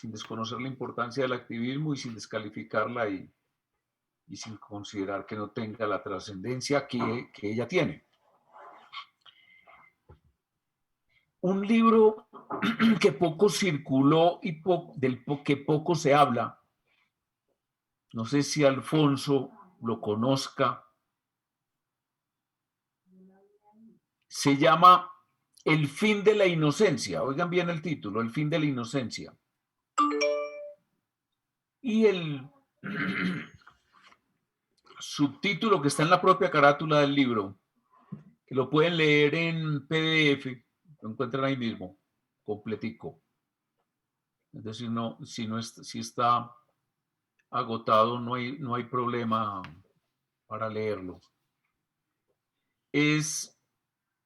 sin desconocer la importancia del activismo y sin descalificarla y sin considerar que no tenga la trascendencia que ella tiene. Un libro que poco circuló y que poco se habla, no sé si Alfonso lo conozca, se llama El fin de la inocencia. Oigan bien el título, El fin de la inocencia. Y el subtítulo que está en la propia carátula del libro, que lo pueden leer en PDF, lo encuentran ahí mismo, completico. Es decir, no, si está agotado, no hay problema para leerlo. Es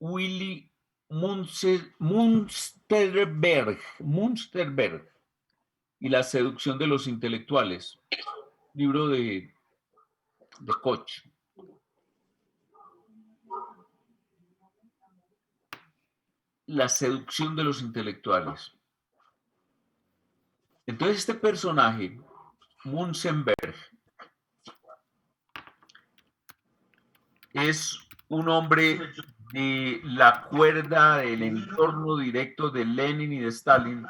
Willy Münsterberg y la seducción de los intelectuales, libro de Koch. La seducción de los intelectuales. Entonces este personaje, Münzenberg, es un hombre de la cuerda del entorno directo de Lenin y de Stalin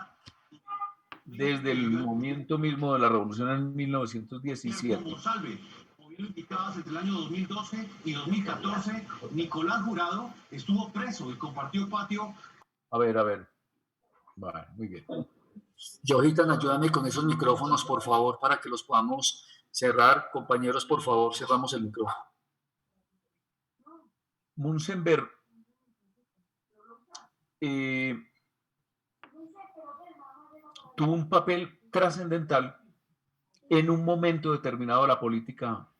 desde el momento mismo de la revolución en 1917. Entre el año 2012 y 2014, Nicolás Jurado estuvo preso y compartió patio. A ver. Vale, muy bien. Johitan, ayúdame con esos micrófonos, por favor, para que los podamos cerrar. Compañeros, por favor, cerramos el micrófono. Münzenberg tuvo un papel trascendental en un momento determinado de la política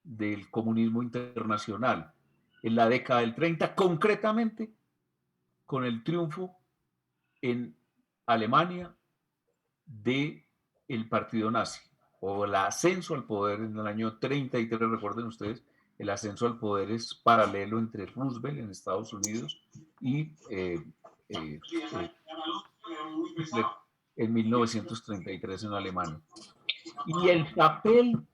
del comunismo internacional, en la década del 30, concretamente con el triunfo en Alemania del partido nazi, o el ascenso al poder en el año 33, recuerden ustedes, el ascenso al poder es paralelo entre Roosevelt en Estados Unidos y en 1933 en Alemania. Y el papel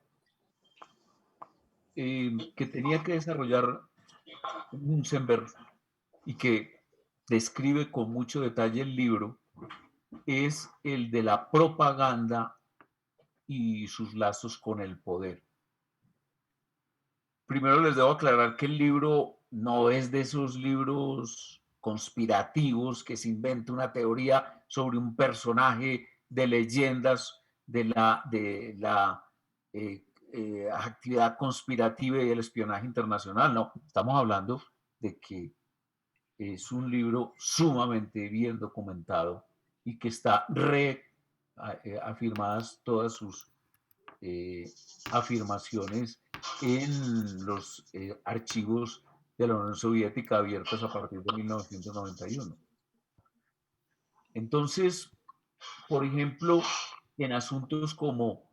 que tenía que desarrollar Münzenberg y que describe con mucho detalle el libro es el de la propaganda y sus lazos con el poder. Primero les debo aclarar que el libro no es de esos libros conspirativos que se inventa una teoría sobre un personaje de leyendas de la actividad conspirativa y el espionaje internacional. No, estamos hablando de que es un libro sumamente bien documentado y que está afirmadas todas sus afirmaciones en los archivos de la Unión Soviética abiertos a partir de 1991. Entonces, por ejemplo, en asuntos como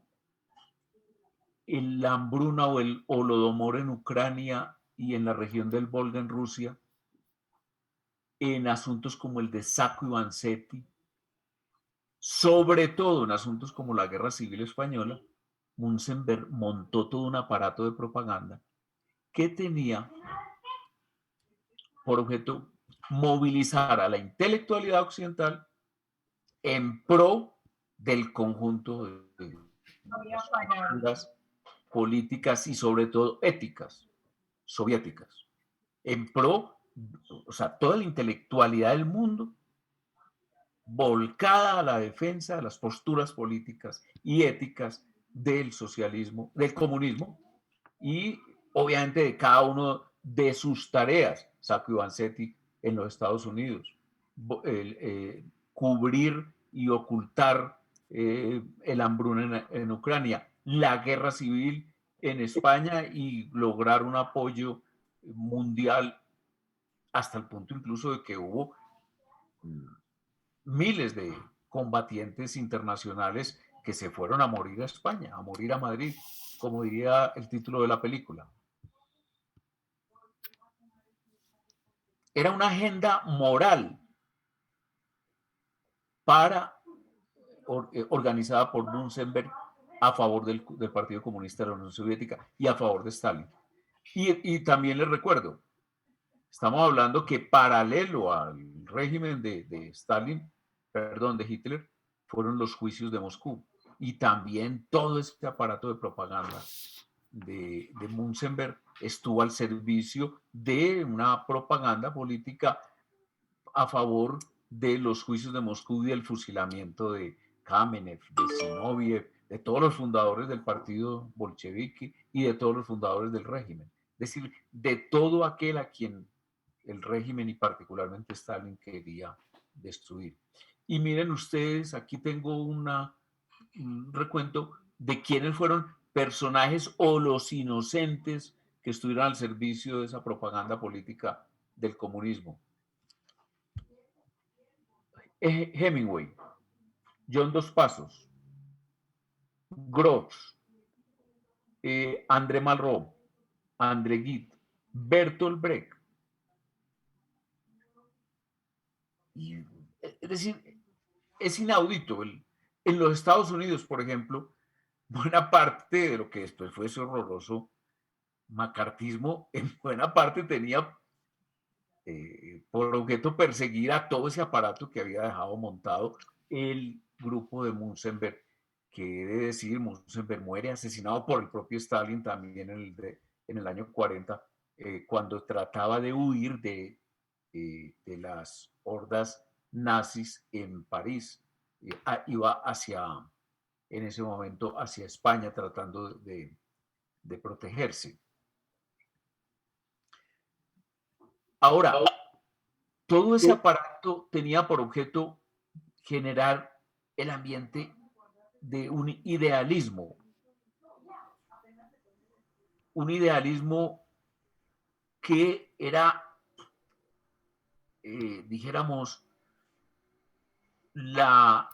la hambruna o el holodomor en Ucrania y en la región del Volga en Rusia, en asuntos como el de Sacco y Vanzetti, sobre todo en asuntos como la Guerra Civil Española, Münzenberg montó todo un aparato de propaganda que tenía por objeto movilizar a la intelectualidad occidental en pro del conjunto de las políticas y sobre todo éticas soviéticas, en pro, o sea, toda la intelectualidad del mundo volcada a la defensa de las posturas políticas y éticas del socialismo, del comunismo y obviamente de cada uno de sus tareas. Sacco y Vanzetti en los Estados Unidos, cubrir y ocultar el hambruna en Ucrania, la guerra civil en España y lograr un apoyo mundial hasta el punto incluso de que hubo miles de combatientes internacionales que se fueron a morir a España, a morir a Madrid, como diría el título de la película. Era una agenda moral para organizada por Munzenberg a favor del Partido Comunista de la Unión Soviética y a favor de Stalin. Y también les recuerdo, estamos hablando que paralelo al régimen de Stalin, perdón, de Hitler, fueron los juicios de Moscú y también todo este aparato de propaganda de Munzenberg estuvo al servicio de una propaganda política a favor de los juicios de Moscú y del fusilamiento de Kamenev, de Zinoviev, de todos los fundadores del partido bolchevique y de todos los fundadores del régimen. Es decir, de todo aquel a quien el régimen y particularmente Stalin quería destruir. Y miren ustedes, aquí tengo un recuento de quiénes fueron personajes o los inocentes que estuvieron al servicio de esa propaganda política del comunismo. Hemingway, John Dos Passos, Grosz, André Malraux, André Gide, Bertolt Brecht. Es decir, es inaudito. En los Estados Unidos, por ejemplo, buena parte de lo que después fue ese horroroso macartismo, en buena parte tenía por objeto perseguir a todo ese aparato que había dejado montado el grupo de Munzenberg, que he de decir, Munzenberg muere asesinado por el propio Stalin también en el año 40, cuando trataba de huir de las hordas nazis en París. Iba en ese momento hacia España tratando de protegerse. Ahora, todo ese aparato tenía por objeto generar el ambiente de un idealismo que era, dijéramos, la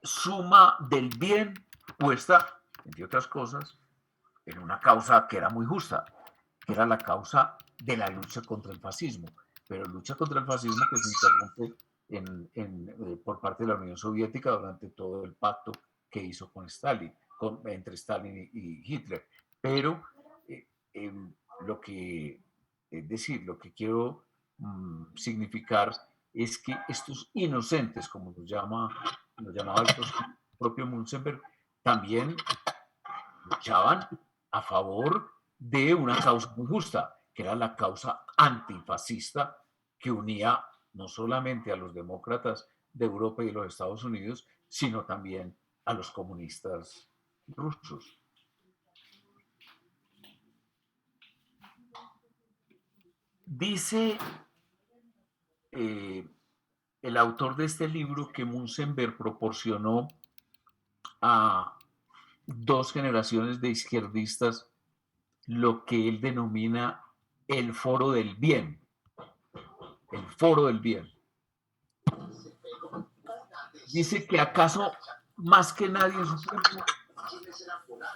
suma del bien puesta, entre otras cosas, en una causa que era muy justa, que era la causa de la lucha contra el fascismo, pero lucha contra el fascismo que se interrumpe por parte de la Unión Soviética durante todo el pacto que hizo con Stalin, entre Stalin y Hitler. Pero lo que quiero significar es que estos inocentes, como los llamaba el propio Munzenberg, también luchaban a favor de una causa muy justa, que era la causa antifascista que unía no solamente a los demócratas de Europa y de los Estados Unidos, sino también a los comunistas rusos. Dice el autor de este libro que Munzenberg proporcionó a dos generaciones de izquierdistas lo que él denomina el foro del bien. El foro del bien. Dice que acaso más que nadie en su tiempo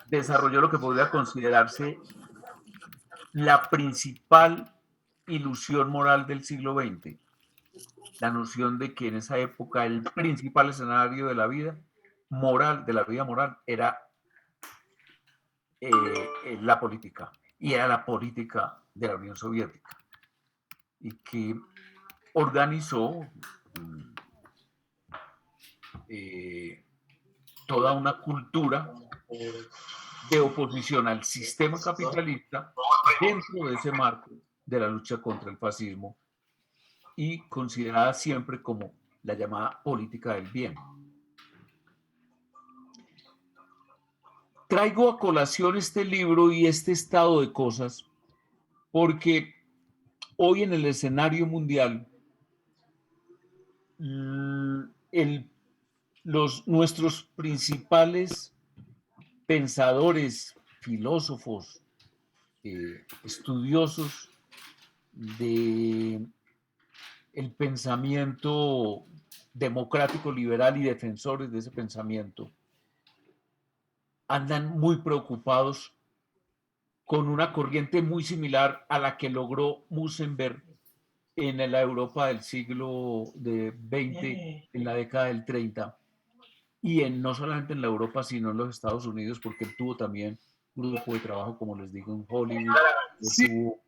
desarrolló lo que podría considerarse la principal ilusión moral del siglo XX. La noción de que en esa época el principal escenario de la vida moral, era la política, y era la política de la Unión Soviética, y que organizó toda una cultura de oposición al sistema capitalista dentro de ese marco de la lucha contra el fascismo y considerada siempre como la llamada política del bien. Traigo a colación este libro y este estado de cosas porque hoy en el escenario mundial nuestros principales pensadores, filósofos, estudiosos del pensamiento democrático liberal y defensores de ese pensamiento andan muy preocupados con una corriente muy similar a la que logró Munzenberg en la Europa del siglo XX, en la década del 30, y no solamente en la Europa, sino en los Estados Unidos, porque él tuvo también un grupo de trabajo, como les digo, en Hollywood, tuvo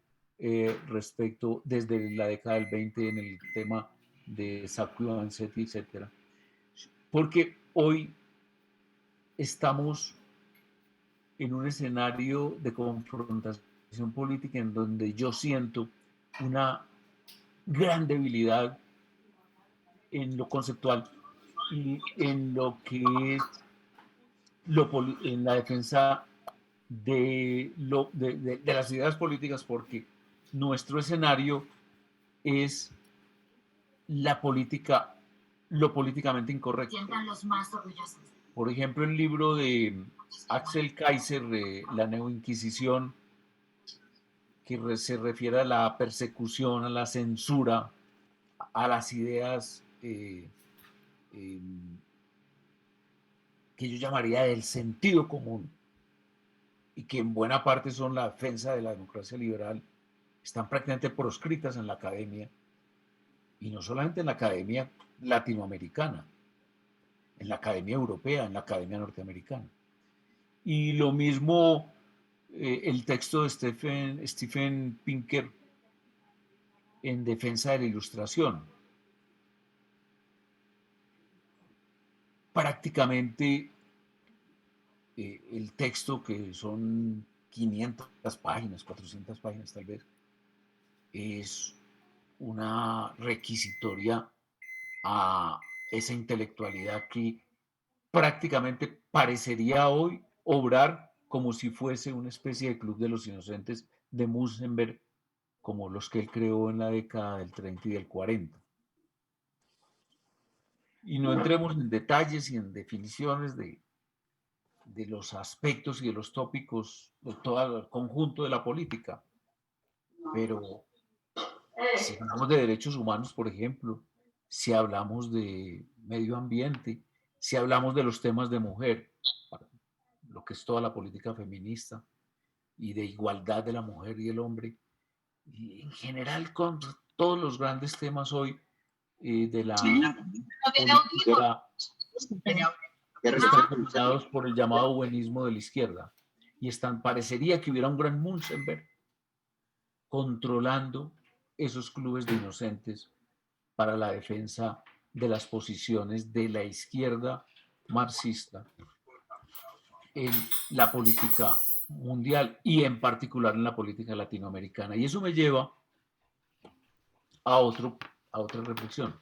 respecto desde la década del 20 en el tema de Sacco y Vanzetti, etc. Porque hoy estamos en un escenario de confrontación política en donde yo siento una gran debilidad en lo conceptual y en lo que es en la defensa de las ideas políticas, porque nuestro escenario es la política, lo políticamente incorrecto. Sientan los más orgullosos. Por ejemplo, el libro de Axel Kaiser, La Neoinquisición, que se refiere a la persecución, a la censura, a las ideas que yo llamaría del sentido común, y que en buena parte son la defensa de la democracia liberal, están prácticamente proscritas en la academia, y no solamente en la academia latinoamericana, en la academia europea, en la academia norteamericana. Y lo mismo el texto de Stephen Pinker en defensa de la ilustración. Prácticamente el texto, que son 500 páginas, 400 páginas tal vez, es una requisitoria a esa intelectualidad que prácticamente parecería hoy obrar como si fuese una especie de club de los inocentes de Munzenberg, como los que él creó en la década del 30 y del 40. Y no entremos en detalles y en definiciones de los aspectos y de los tópicos de todo el conjunto de la política, pero si hablamos de derechos humanos, por ejemplo, si hablamos de medio ambiente, si hablamos de los temas de mujer, lo que es toda la política feminista y de igualdad de la mujer y el hombre, y en general con todos los grandes temas hoy de la política, están dominados por el llamado buenismo de la izquierda, y parecería que hubiera un gran Munzenberg controlando esos clubes de inocentes para la defensa de las posiciones de la izquierda marxista en la política mundial y en particular en la política latinoamericana. Y eso me lleva a otra reflexión.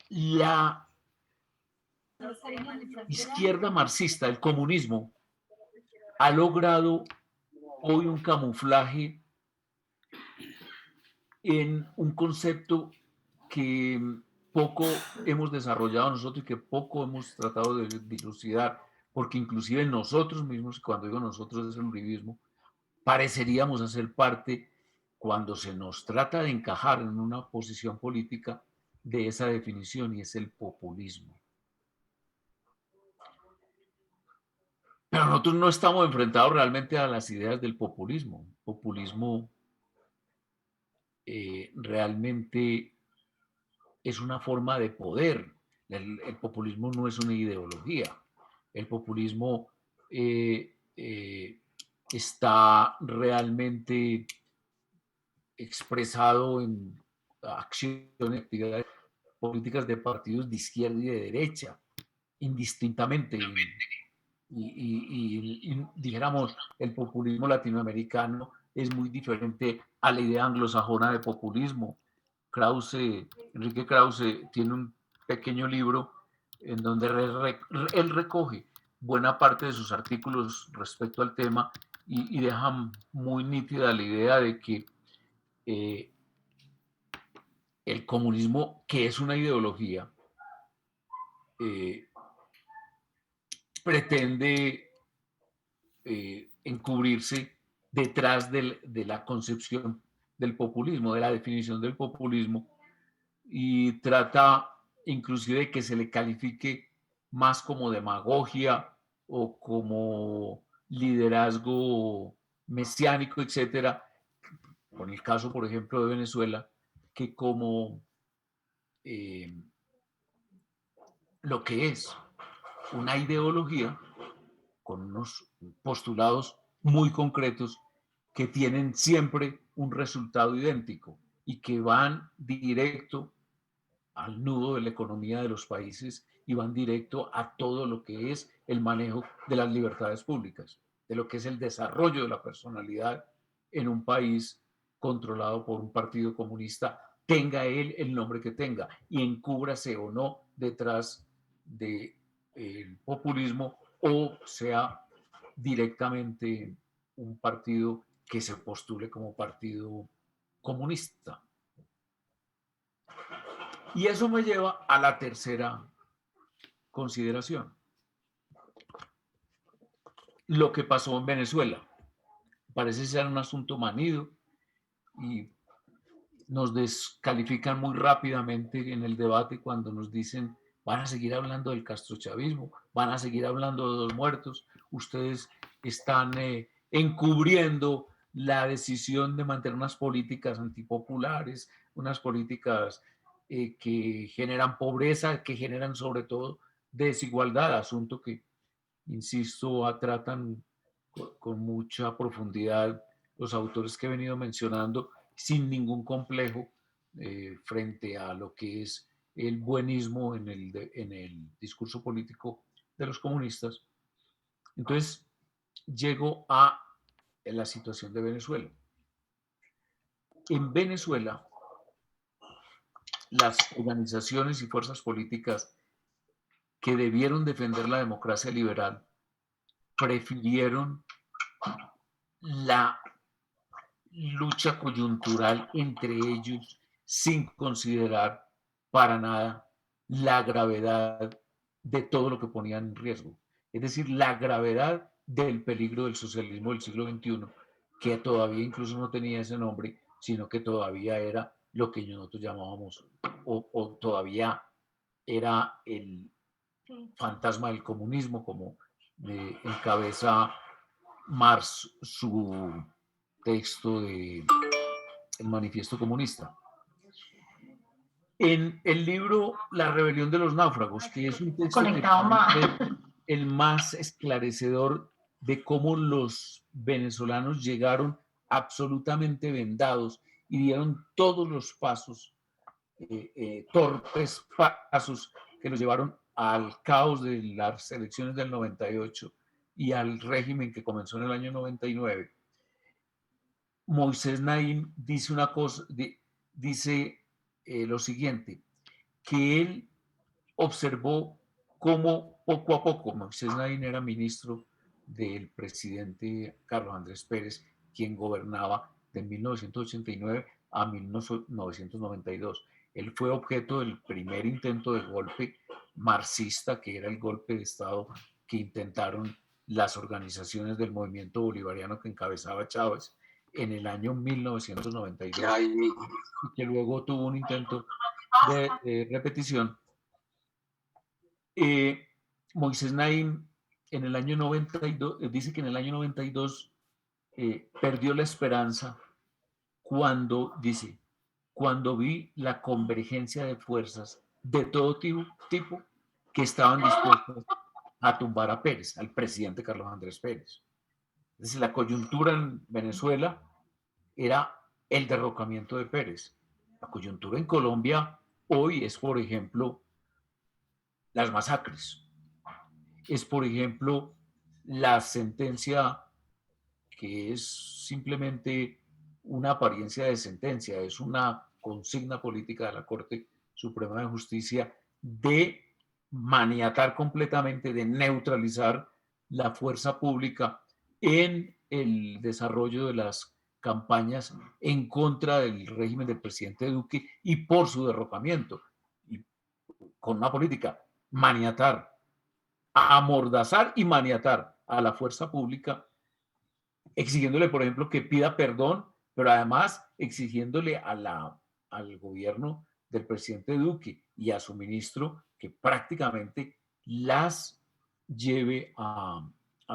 La izquierda marxista, el comunismo, ha logrado hoy un camuflaje en un concepto que poco hemos desarrollado nosotros y que poco hemos tratado de dilucidar, porque inclusive nosotros mismos, cuando digo nosotros es el uribismo, pareceríamos hacer parte, cuando se nos trata de encajar en una posición política, de esa definición, y es el populismo. Pero nosotros no estamos enfrentados realmente a las ideas del populismo. Populismo realmente es una forma de poder. El populismo no es una ideología. El populismo está realmente expresado en acciones, actividades políticas de partidos de izquierda y de derecha, indistintamente. Y dijéramos, el populismo latinoamericano es muy diferente a la idea anglosajona de populismo. Enrique Krause tiene un pequeño libro en donde él recoge buena parte de sus artículos respecto al tema y deja muy nítida la idea de que el comunismo, que es una ideología, pretende encubrirse detrás de la concepción del populismo, de la definición del populismo, y trata inclusive de que se le califique más como demagogia o como liderazgo mesiánico, etcétera, con el caso, por ejemplo, de Venezuela, que como lo que es una ideología con unos postulados muy concretos que tienen siempre un resultado idéntico y que van directo al nudo de la economía de los países y van directo a todo lo que es el manejo de las libertades públicas, de lo que es el desarrollo de la personalidad en un país controlado por un partido comunista, tenga él el nombre que tenga y encúbrase o no detrás del populismo o sea directamente un partido que se postule como partido comunista. Y eso me lleva a la tercera consideración. Lo que pasó en Venezuela. Parece ser un asunto manido y nos descalifican muy rápidamente en el debate cuando nos dicen van a seguir hablando del castrochavismo, van a seguir hablando de los muertos, ustedes están encubriendo la decisión de mantener unas políticas antipopulares, unas políticas que generan pobreza, que generan sobre todo desigualdad, asunto que, insisto, tratan con mucha profundidad los autores que he venido mencionando, sin ningún complejo frente a lo que es el buenismo en el discurso político de los comunistas. Entonces, llego a la situación de Venezuela. En Venezuela, las organizaciones y fuerzas políticas que debieron defender la democracia liberal prefirieron la lucha coyuntural entre ellos sin considerar para nada la gravedad de todo lo que ponían en riesgo. Es decir, la gravedad del peligro del socialismo del siglo XXI, que todavía incluso no tenía ese nombre, sino que todavía era lo que nosotros llamábamos, o todavía era el fantasma del comunismo, como encabeza Marx su texto de El Manifiesto Comunista. En el libro La Rebelión de los Náufragos, que es un texto que es el más esclarecedor de cómo los venezolanos llegaron absolutamente vendados y dieron todos los pasos, torpes pasos que los llevaron al caos de las elecciones del 98 y al régimen que comenzó en el año 99. Moisés Naim dice una cosa, dice lo siguiente, que él observó cómo poco a poco, Moisés Naim era ministro del presidente Carlos Andrés Pérez, quien gobernaba de 1989 a 1992. Él fue objeto del primer intento de golpe marxista, que era el golpe de Estado que intentaron las organizaciones del movimiento bolivariano que encabezaba Chávez en el año 1992, y que luego tuvo un intento de repetición. Moisés Naim en el año 92, dice que en el año 92 perdió la esperanza cuando, dice, cuando vi la convergencia de fuerzas de todo tipo que estaban dispuestas a tumbar a Pérez, al presidente Carlos Andrés Pérez. Es decir, la coyuntura en Venezuela era el derrocamiento de Pérez. La coyuntura en Colombia hoy es, por ejemplo, las masacres. Es, por ejemplo, la sentencia que es simplemente una apariencia de sentencia, es una consigna política de la Corte Suprema de Justicia de maniatar completamente, de neutralizar la fuerza pública en el desarrollo de las campañas en contra del régimen del presidente Duque y por su derrocamiento. Y con una política, maniatar, amordazar y maniatar a la fuerza pública, exigiéndole, por ejemplo, que pida perdón, pero además exigiéndole al gobierno del presidente Duque y a su ministro que prácticamente las lleve a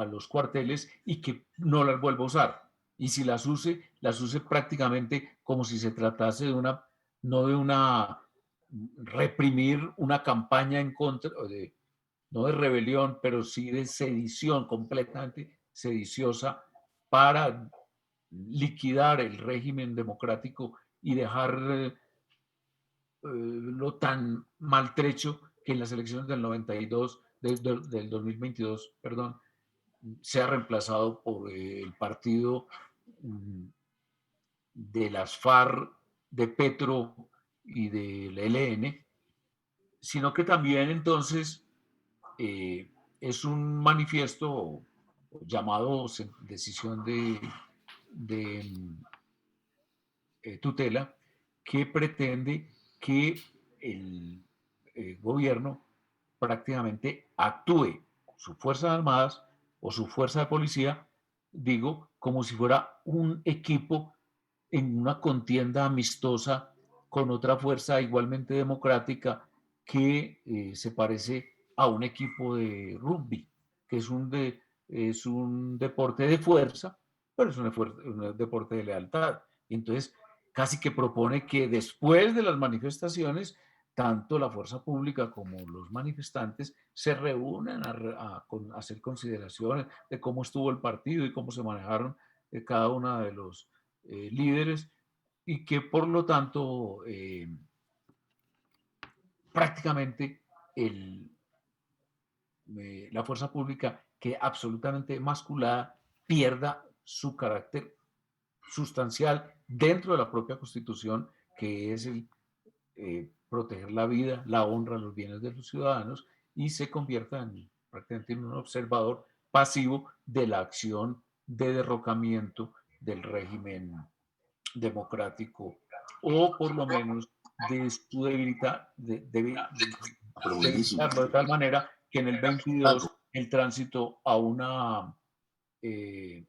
los cuarteles y que no las vuelva a usar. Y si las use prácticamente como si se tratase de una, no de una reprimir una campaña en contra de, no de rebelión, pero sí de sedición completamente sediciosa para liquidar el régimen democrático y dejar lo tan maltrecho que en las elecciones del 92, del 2022, perdón, se ha reemplazado por el partido de las FARC, de Petro y del ELN, sino que también entonces es un manifiesto llamado decisión de tutela que pretende que el gobierno prácticamente actúe sus fuerzas armadas o su fuerza de policía, digo, como si fuera un equipo en una contienda amistosa con otra fuerza igualmente democrática que se parece a un equipo de rugby, que es un deporte de fuerza, pero es un deporte de lealtad. Y entonces, casi que propone que después de las manifestaciones, tanto la fuerza pública como los manifestantes se reúnan a hacer consideraciones de cómo estuvo el partido y cómo se manejaron cada uno de los líderes y que por lo tanto prácticamente el, la fuerza pública que absolutamente masculada pierda su carácter sustancial dentro de la propia Constitución, que es el proteger la vida, la honra, los bienes de los ciudadanos y se convierta prácticamente en un observador pasivo de la acción de derrocamiento del régimen democrático o por lo menos de su debilitarlo de tal manera que en el 22 el tránsito a una eh,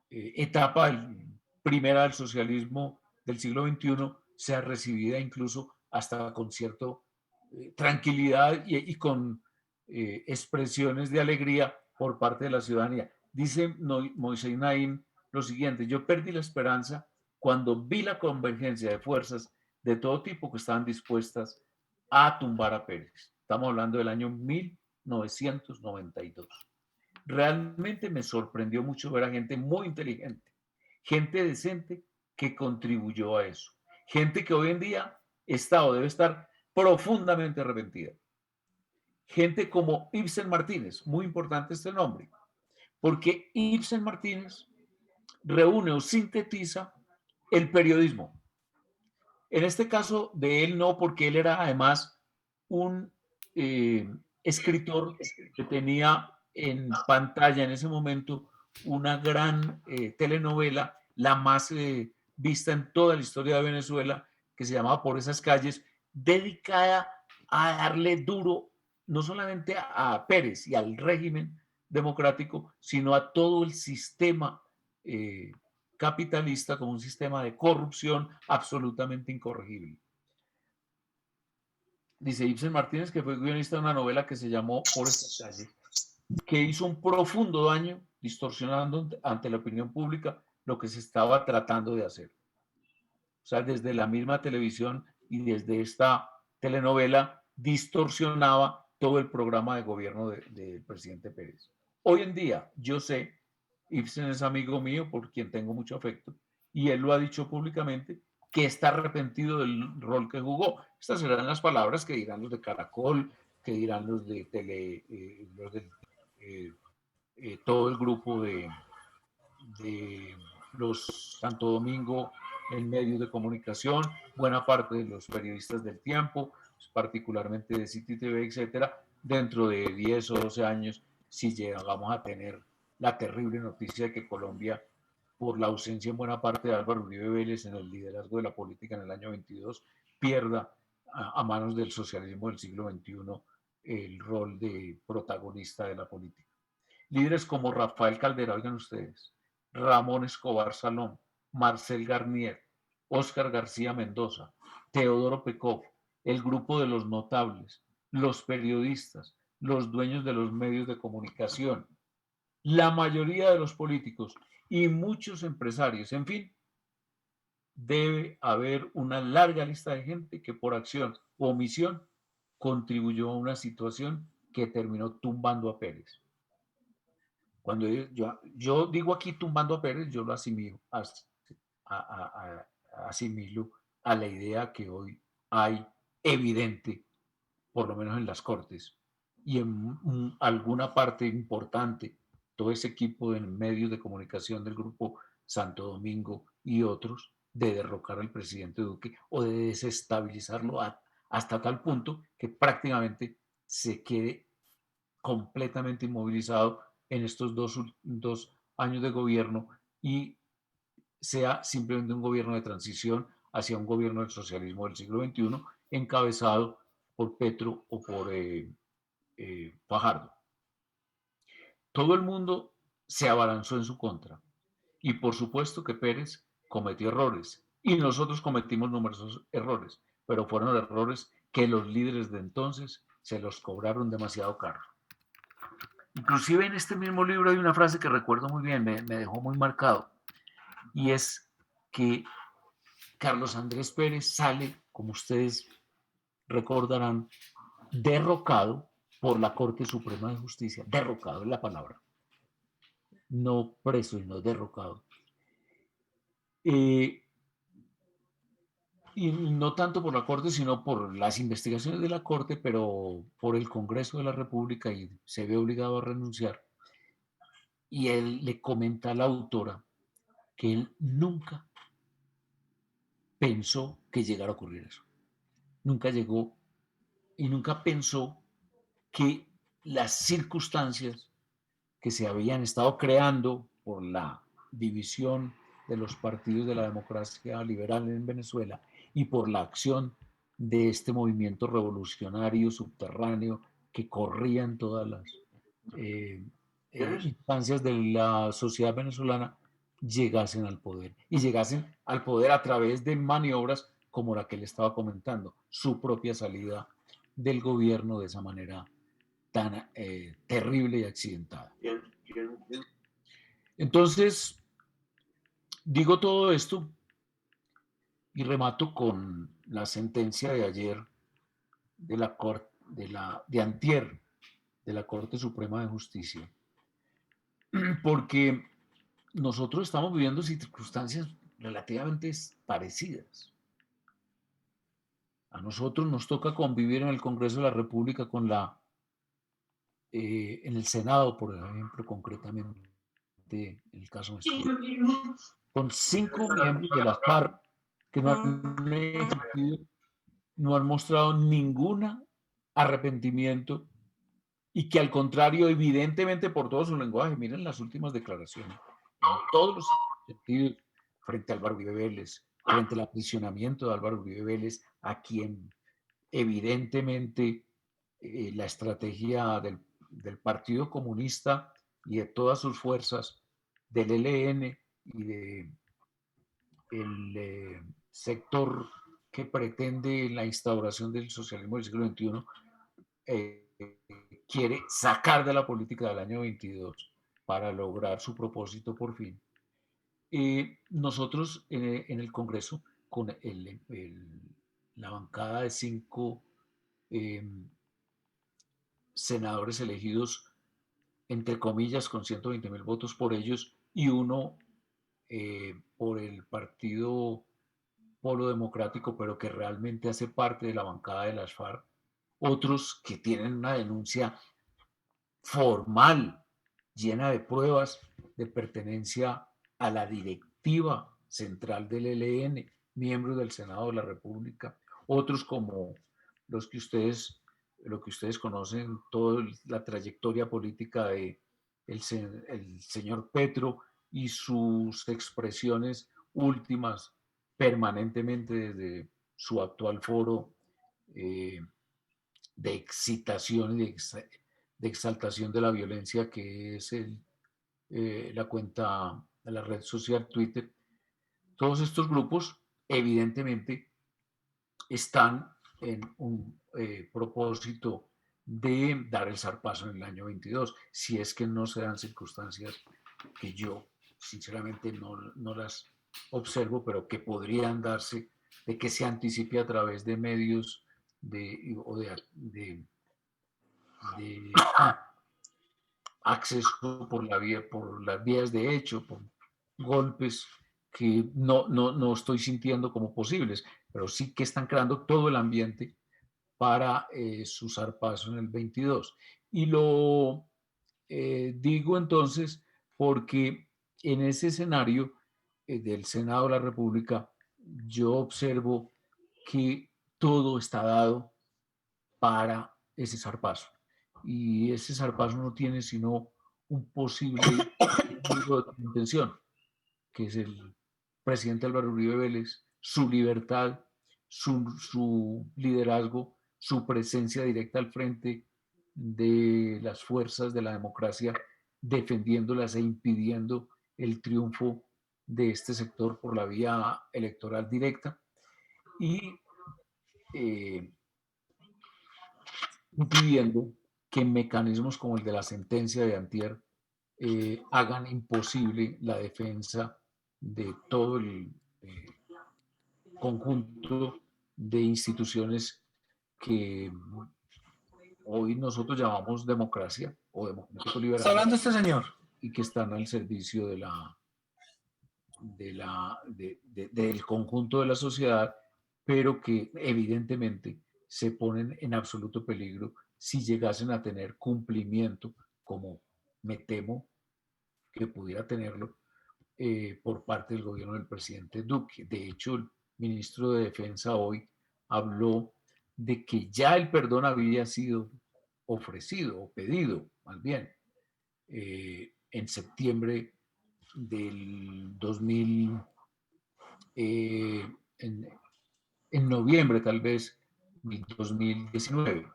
etapa primera del socialismo del siglo XXI sea recibida incluso hasta con cierta tranquilidad y con expresiones de alegría por parte de la ciudadanía. Dice Moisés Naim lo siguiente: yo perdí la esperanza cuando vi la convergencia de fuerzas de todo tipo que estaban dispuestas a tumbar a Pérez. Estamos hablando del año 1992. Realmente me sorprendió mucho ver a gente muy inteligente, gente decente que contribuyó a eso, gente que hoy en día está o debe estar profundamente arrepentida. Gente como Ibsen Martínez, muy importante este nombre, porque Ibsen Martínez reúne o sintetiza el periodismo. En este caso de él no, porque él era además un escritor que tenía en pantalla en ese momento una gran telenovela, la más vista en toda la historia de Venezuela, que se llamaba Por esas calles, dedicada a darle duro no solamente a Pérez y al régimen democrático, sino a todo el sistema capitalista como un sistema de corrupción absolutamente incorregible. Dice Ibsen Martínez, que fue guionista de una novela que se llamó Por esta calle, que hizo un profundo daño distorsionando ante la opinión pública lo que se estaba tratando de hacer. O sea, desde la misma televisión y desde esta telenovela distorsionaba todo el programa de gobierno del presidente Pérez. Hoy en día, yo sé, Ibsen es amigo mío por quien tengo mucho afecto, y él lo ha dicho públicamente, que está arrepentido del rol que jugó. Estas serán las palabras que dirán los de Caracol, que dirán los de los de todo el grupo de los Santo Domingo en medios de comunicación, buena parte de los periodistas del Tiempo, particularmente de City TV, etcétera, dentro de 10 o 12 años, si llegamos a tener la terrible noticia de que Colombia, por la ausencia en buena parte de Álvaro Uribe Vélez en el liderazgo de la política en el año 22, pierda a manos del socialismo del siglo XXI el rol de protagonista de la política. Líderes como Rafael Caldera, oigan ustedes, Ramón Escobar Salón, Marcel Garnier, Óscar García Mendoza, Teodoro Pekov, el grupo de los notables, los periodistas, los dueños de los medios de comunicación, la mayoría de los políticos y muchos empresarios, en fin, debe haber una larga lista de gente que por acción o omisión contribuyó a una situación que terminó tumbando a Pérez. Cuando yo digo aquí tumbando a Pérez, yo lo asimilo a la idea que hoy hay evidente, por lo menos en las Cortes, y en alguna parte importante, todo ese equipo de medios de comunicación del grupo Santo Domingo y otros, de derrocar al presidente Duque o de desestabilizarlo hasta tal punto que prácticamente se quede completamente inmovilizado en estos dos años de gobierno y sea simplemente un gobierno de transición hacia un gobierno del socialismo del siglo XXI encabezado por Petro o por Fajardo. Todo el mundo se abalanzó en su contra y por supuesto que Pérez cometió errores y nosotros cometimos numerosos errores, pero fueron errores que los líderes de entonces se los cobraron demasiado caro. Inclusive en este mismo libro hay una frase que recuerdo muy bien, me dejó muy marcado, y es que Carlos Andrés Pérez sale, como ustedes recordarán, derrocado por la Corte Suprema de Justicia. Derrocado es la palabra. No preso, sino derrocado. Y no tanto por la Corte, sino por las investigaciones de la Corte, pero por el Congreso de la República, y se ve obligado a renunciar. Y él le comenta a la autora que él nunca pensó que llegara a ocurrir eso. Nunca llegó y nunca pensó que las circunstancias que se habían estado creando por la división de los partidos de la democracia liberal en Venezuela y por la acción de este movimiento revolucionario subterráneo que corría en todas las instancias de la sociedad venezolana, llegasen al poder y llegasen al poder a través de maniobras como la que le estaba comentando, su propia salida del gobierno de esa manera tan terrible y accidentada. Entonces, digo todo esto y remato con la sentencia de ayer de la Corte, de antier, de la Corte Suprema de Justicia, porque nosotros estamos viviendo circunstancias relativamente parecidas. A nosotros nos toca convivir en el Congreso de la República con en el Senado, por ejemplo, concretamente, en el caso nuestro, con 5 miembros de la FARC que no han mostrado ningún arrepentimiento y que al contrario, evidentemente por todo su lenguaje, miren las últimas declaraciones, en todos los sentidos, frente a Álvaro Uribe Vélez, frente al aprisionamiento de Álvaro Uribe Vélez, a quien evidentemente la estrategia del Partido Comunista y de todas sus fuerzas, del ELN y del sector que pretende la instauración del socialismo del siglo XXI, quiere sacar de la política del año 22 para lograr su propósito por fin. Nosotros en el Congreso, con la bancada de 5 senadores elegidos, entre comillas, con 120.000 votos por ellos y uno por el Partido Polo Democrático, pero que realmente hace parte de la bancada de las FARC, otros que tienen una denuncia formal, llena de pruebas de pertenencia a la directiva central del ELN, miembros del Senado de la República, otros como lo que ustedes conocen, toda la trayectoria política de el señor Petro y sus expresiones últimas permanentemente desde su actual foro de excitación y de exaltación de la violencia que es la cuenta de la red social Twitter. Todos estos grupos evidentemente están en un propósito de dar el zarpazo en el año 22, si es que no se dan circunstancias que yo sinceramente no las observo, pero que podrían darse, de que se anticipe a través de medios o de acceso por las vías de hecho, por golpes que no estoy sintiendo como posibles, pero sí que están creando todo el ambiente para su zarpazo en el 22. Y lo digo entonces porque en ese escenario del Senado de la República yo observo que todo está dado para ese zarpazo. Y ese zarpazo no tiene sino un posible punto de intención, que es el presidente Álvaro Uribe Vélez, su libertad, su liderazgo, su presencia directa al frente de las fuerzas de la democracia, defendiéndolas e impidiendo el triunfo de este sector por la vía electoral directa y impidiendo que mecanismos como el de la sentencia de Antier hagan imposible la defensa de todo el conjunto de instituciones que hoy nosotros llamamos democracia o democrático ¿Está liberal hablando este señor? y que están al servicio del conjunto de la sociedad, pero que evidentemente se ponen en absoluto peligro si llegasen a tener cumplimiento, como me temo que pudiera tenerlo, por parte del gobierno del presidente Duque. De hecho, el ministro de Defensa hoy habló de que ya el perdón había sido ofrecido o pedido, más bien, en septiembre del 2000, en, en noviembre tal vez del 2019.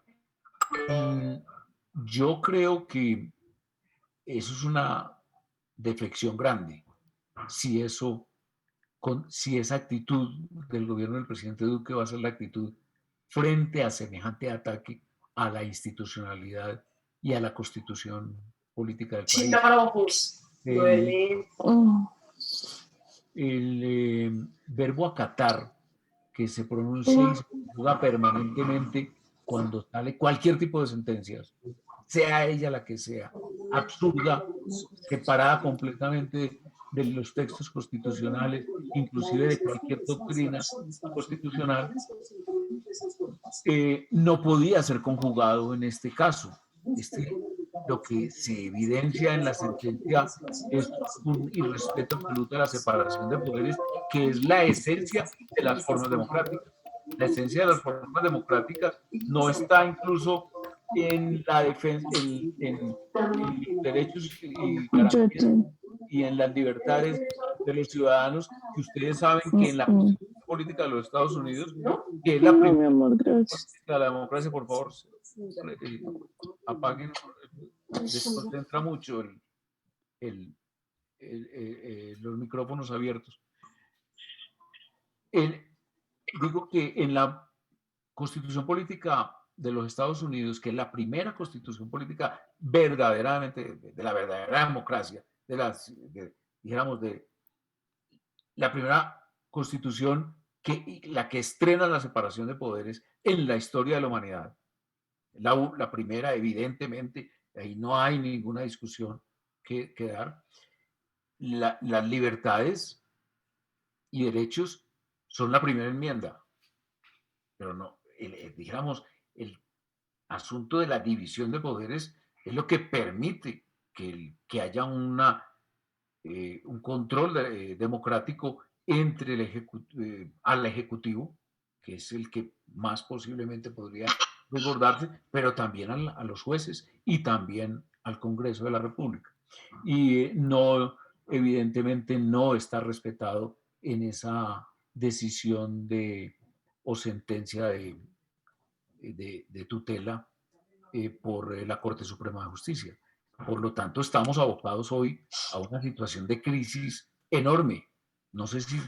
Yo creo que eso es una defección grande. Si eso, si esa actitud del gobierno del presidente Duque va a ser la actitud frente a semejante ataque a la institucionalidad y a la constitución política del país. El verbo acatar, que se pronuncia y se conjuga permanentemente cuando sale cualquier tipo de sentencias, sea ella la que sea, absurda, separada completamente de los textos constitucionales, inclusive de cualquier doctrina constitucional, no podía ser conjugado en este caso. Lo que se evidencia en la sentencia es un irrespeto absoluto a la separación de poderes, que es la esencia de las formas democráticas. La esencia de las formas democráticas no está incluso en la defensa, en los derechos y garantías y en las libertades de los ciudadanos, que ustedes saben que en la política de los Estados Unidos, que es la primera de la democracia, por favor, apaguen, desconcentra mucho los micrófonos abiertos. Digo que en la Constitución Política de los Estados Unidos, que es la primera constitución política verdaderamente de la verdadera democracia, dijéramos, de la primera constitución la que estrena la separación de poderes en la historia de la humanidad. La primera, evidentemente, ahí no hay ninguna discusión que dar. Las libertades y derechos son la primera enmienda, pero no, digamos, el asunto de la división de poderes es lo que permite que haya un control democrático entre al Ejecutivo, que es el que más posiblemente podría desbordarse, pero también a los jueces y también al Congreso de la República. Y no, evidentemente no está respetado en esa decisión o sentencia de tutela por la Corte Suprema de Justicia. Por lo tanto, estamos abocados hoy a una situación de crisis enorme. No sé si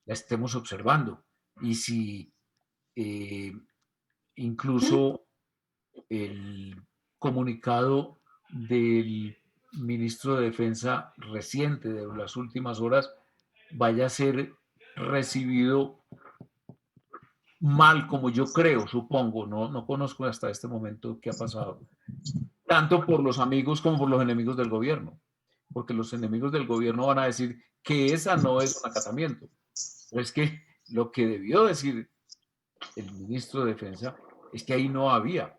la estemos observando y si incluso el comunicado del ministro de Defensa reciente de las últimas horas vaya a ser recibido mal, como yo creo, supongo, no conozco hasta este momento qué ha pasado, tanto por los amigos como por los enemigos del gobierno, porque los enemigos del gobierno van a decir que esa no es un acatamiento, pero es que lo que debió decir el ministro de Defensa es que ahí no había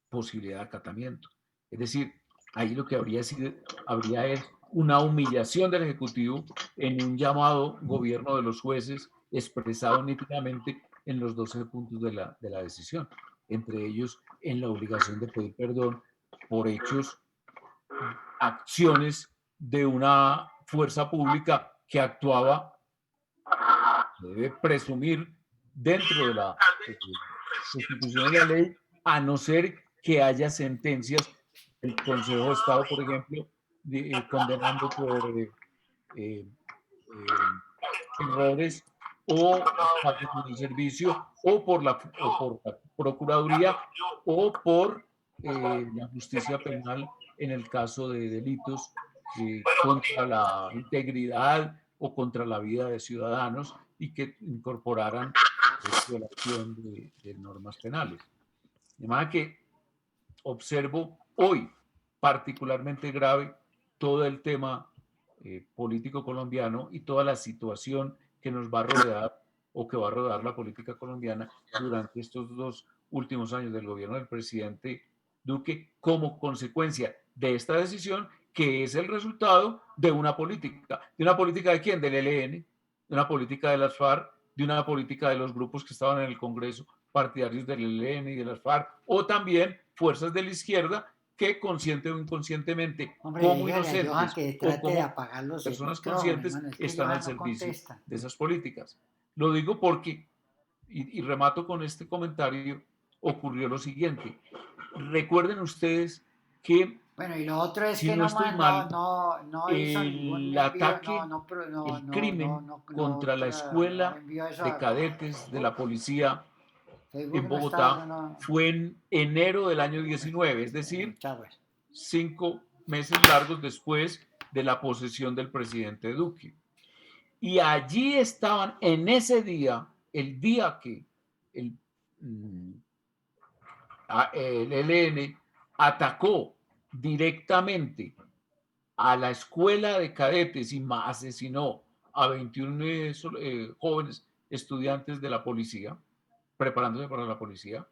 posibilidad de acatamiento. Es decir, ahí lo que habría es una humillación del Ejecutivo en un llamado gobierno de los jueces expresado nítidamente en los 12 puntos de la decisión, entre ellos en la obligación de pedir perdón por hechos, acciones de una fuerza pública que actuaba, se debe presumir dentro de la Constitución y la ley, a no ser que haya sentencias del Consejo de Estado, por ejemplo, condenando por eh, errores o faltas en el servicio o por la Procuraduría o por la justicia penal en el caso de delitos contra la integridad o contra la vida de ciudadanos y que incorporaran violación de normas penales. De manera que observo hoy particularmente grave todo el tema político colombiano y toda la situación que nos va a rodear o que va a rodear la política colombiana durante estos 2 últimos años del gobierno del presidente Duque como consecuencia de esta decisión que es el resultado de una política. ¿De una política de quién? Del ELN, de una política de las FARC, de una política de los grupos que estaban en el Congreso, partidarios del ELN y de las FARC, o también fuerzas de la izquierda que consciente o inconscientemente, Hombre, como dígale a Johan inocentes que o trate de como apagarlos el personas micrófono, conscientes, hermano. Es que están al Johan no servicio contesta. de esas políticas. Lo digo porque, y remato con este comentario, ocurrió lo siguiente. Recuerden ustedes que, Bueno, y lo otro es si que no estoy mal, no hizo ningún el envío, ataque, el crimen no contra la escuela envió eso de a cadetes de la policía Facebook, en no está, eso Bogotá no. fue en enero del año 19, es decir, Chao, pues. 5 meses largos después de la posesión del presidente Duque. Y allí estaban, en ese día, el día que el, el ELN atacó directamente a la escuela de cadetes y asesinó a 21 jóvenes estudiantes de la policía, preparándose para la policía.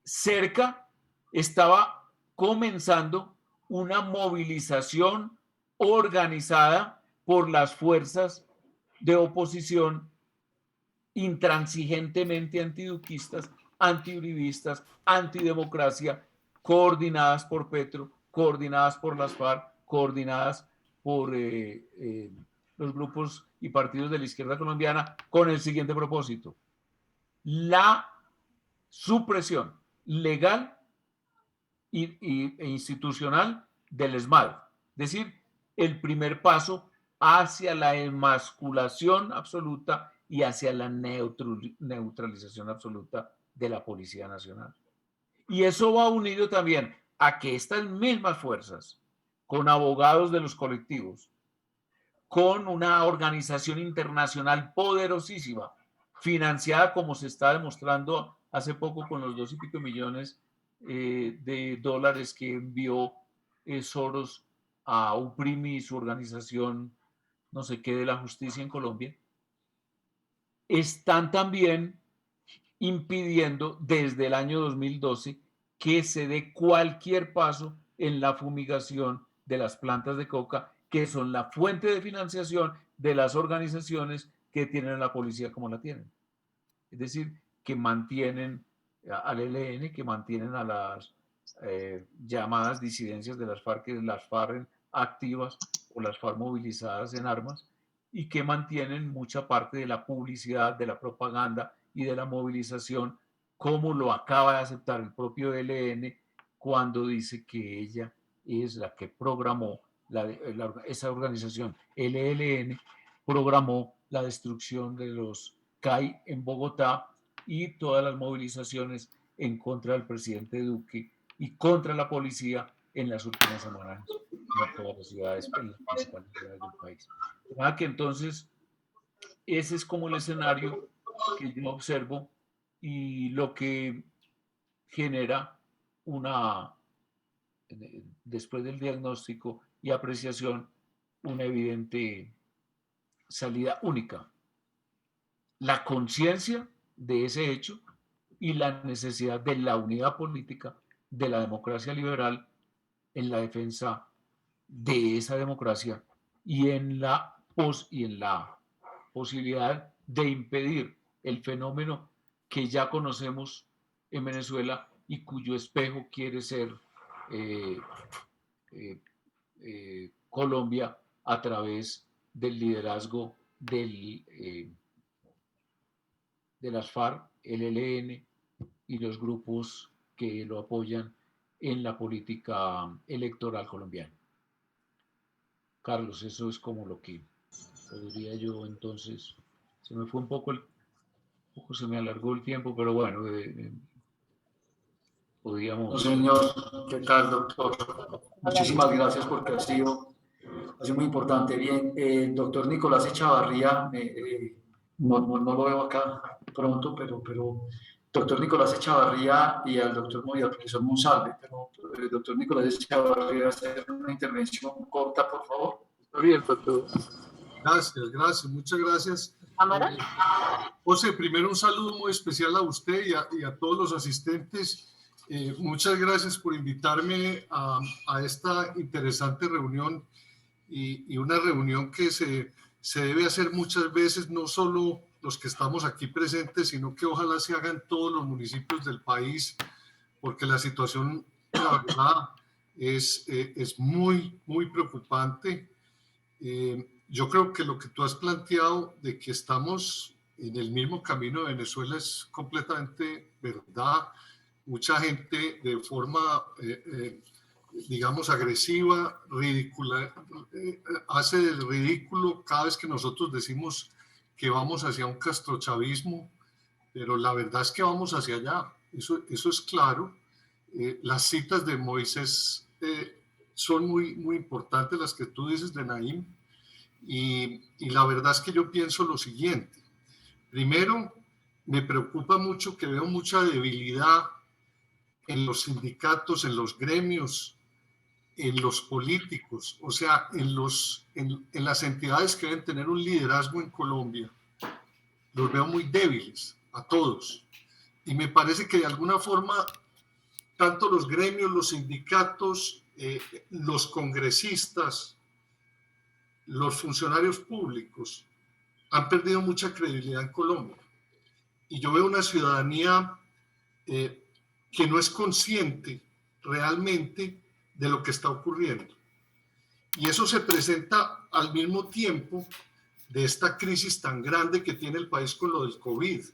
Cerca estaba comenzando una movilización organizada por las fuerzas de oposición intransigentemente antiduquistas, antiuribistas, antidemocracia, coordinadas por Petro, coordinadas por las FARC, coordinadas por los grupos y partidos de la izquierda colombiana, con el siguiente propósito: la supresión legal e institucional del ESMAD. Es decir, el primer paso hacia la emasculación absoluta y hacia la neutralización absoluta de la Policía Nacional. Y eso va unido también a que estas mismas fuerzas, con abogados de los colectivos, con una organización internacional poderosísima, financiada como se está demostrando hace poco con los 2 y pico millones de dólares que envió Soros a UPRIMI y su organización, no sé qué, de la justicia en Colombia, están también impidiendo desde el año 2012 que se dé cualquier paso en la fumigación de las plantas de coca, que son la fuente de financiación de las organizaciones que tienen a la policía como la tienen. Es decir, que mantienen al ELN, que mantienen a las llamadas disidencias de las FARC, las FARC activas o las FARC movilizadas en armas, y que mantienen mucha parte de la publicidad, de la propaganda y de la movilización, como lo acaba de aceptar el propio ELN cuando dice que ella es la que programó, esa organización, el ELN, programó la destrucción de los CAI en Bogotá y todas las movilizaciones en contra del presidente Duque y contra la policía en las últimas semanas. en todas las ciudades, en las principales ciudades del país. Que entonces ese es como el escenario que yo observo y lo que genera una, después del diagnóstico y apreciación, una evidente salida única. La conciencia de ese hecho y la necesidad de la unidad política de la democracia liberal en la defensa de esa democracia y en la posibilidad de impedir el fenómeno que ya conocemos en Venezuela y cuyo espejo quiere ser Colombia a través del liderazgo de las FARC, el ELN y los grupos que lo apoyan en la política electoral colombiana. Carlos, eso es como lo que podría yo entonces. Se me fue un poco, se me alargó el tiempo, pero bueno, podríamos. No, señor, ¿qué tal, doctor? Muchísimas gracias porque ha sido muy importante. Bien, doctor Nicolás Echavarría, no lo veo acá pronto, pero doctor Nicolás Echavarría y al doctor profesor Monsalve, pero el doctor Nicolás Echavarría hacer una intervención corta, por favor. Está bien, doctor. Gracias, muchas gracias. José, primero un saludo muy especial a usted y a todos los asistentes. Muchas gracias por invitarme a esta interesante reunión y una reunión que se debe hacer muchas veces, no solo los que estamos aquí presentes, sino que ojalá se hagan todos los municipios del país, porque la situación, la verdad, es muy, muy preocupante. Yo creo que lo que tú has planteado de que estamos en el mismo camino de Venezuela es completamente verdad. Mucha gente de forma, digamos, agresiva, ridícula, hace el ridículo cada vez que nosotros decimos que vamos hacia un castrochavismo, pero la verdad es que vamos hacia allá. Eso es claro. Las citas de Moisés son muy, muy importantes, las que tú dices de Naim. Y la verdad es que yo pienso lo siguiente. Primero, me preocupa mucho que veo mucha debilidad en los sindicatos, en los gremios, en los políticos, o sea, en las entidades que deben tener un liderazgo en Colombia. Los veo muy débiles a todos. Y me parece que de alguna forma, tanto los gremios, los sindicatos, los congresistas, los funcionarios públicos han perdido mucha credibilidad en Colombia. Y yo veo una ciudadanía que no es consciente realmente de lo que está ocurriendo. Y eso se presenta al mismo tiempo de esta crisis tan grande que tiene el país con lo del COVID.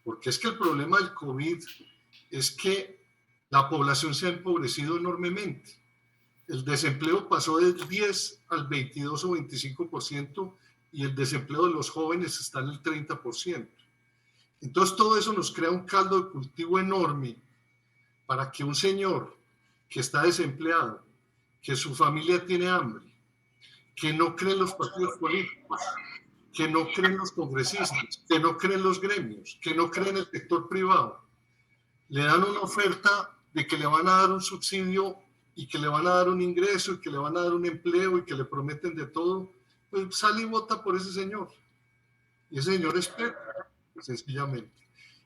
Porque es que el problema del COVID es que la población se ha empobrecido enormemente. El desempleo pasó del 10 al 22 o 25% y el desempleo de los jóvenes está en el 30%. Entonces todo eso nos crea un caldo de cultivo enorme para que un señor que está desempleado, que su familia tiene hambre, que no cree en los partidos políticos, que no cree en los congresistas, que no cree en los gremios, que no cree en el sector privado, le dan una oferta de que le van a dar un subsidio y que le van a dar un ingreso y que le van a dar un empleo y que le prometen de todo, pues sale y vota por ese señor. Y ese señor espera, sencillamente.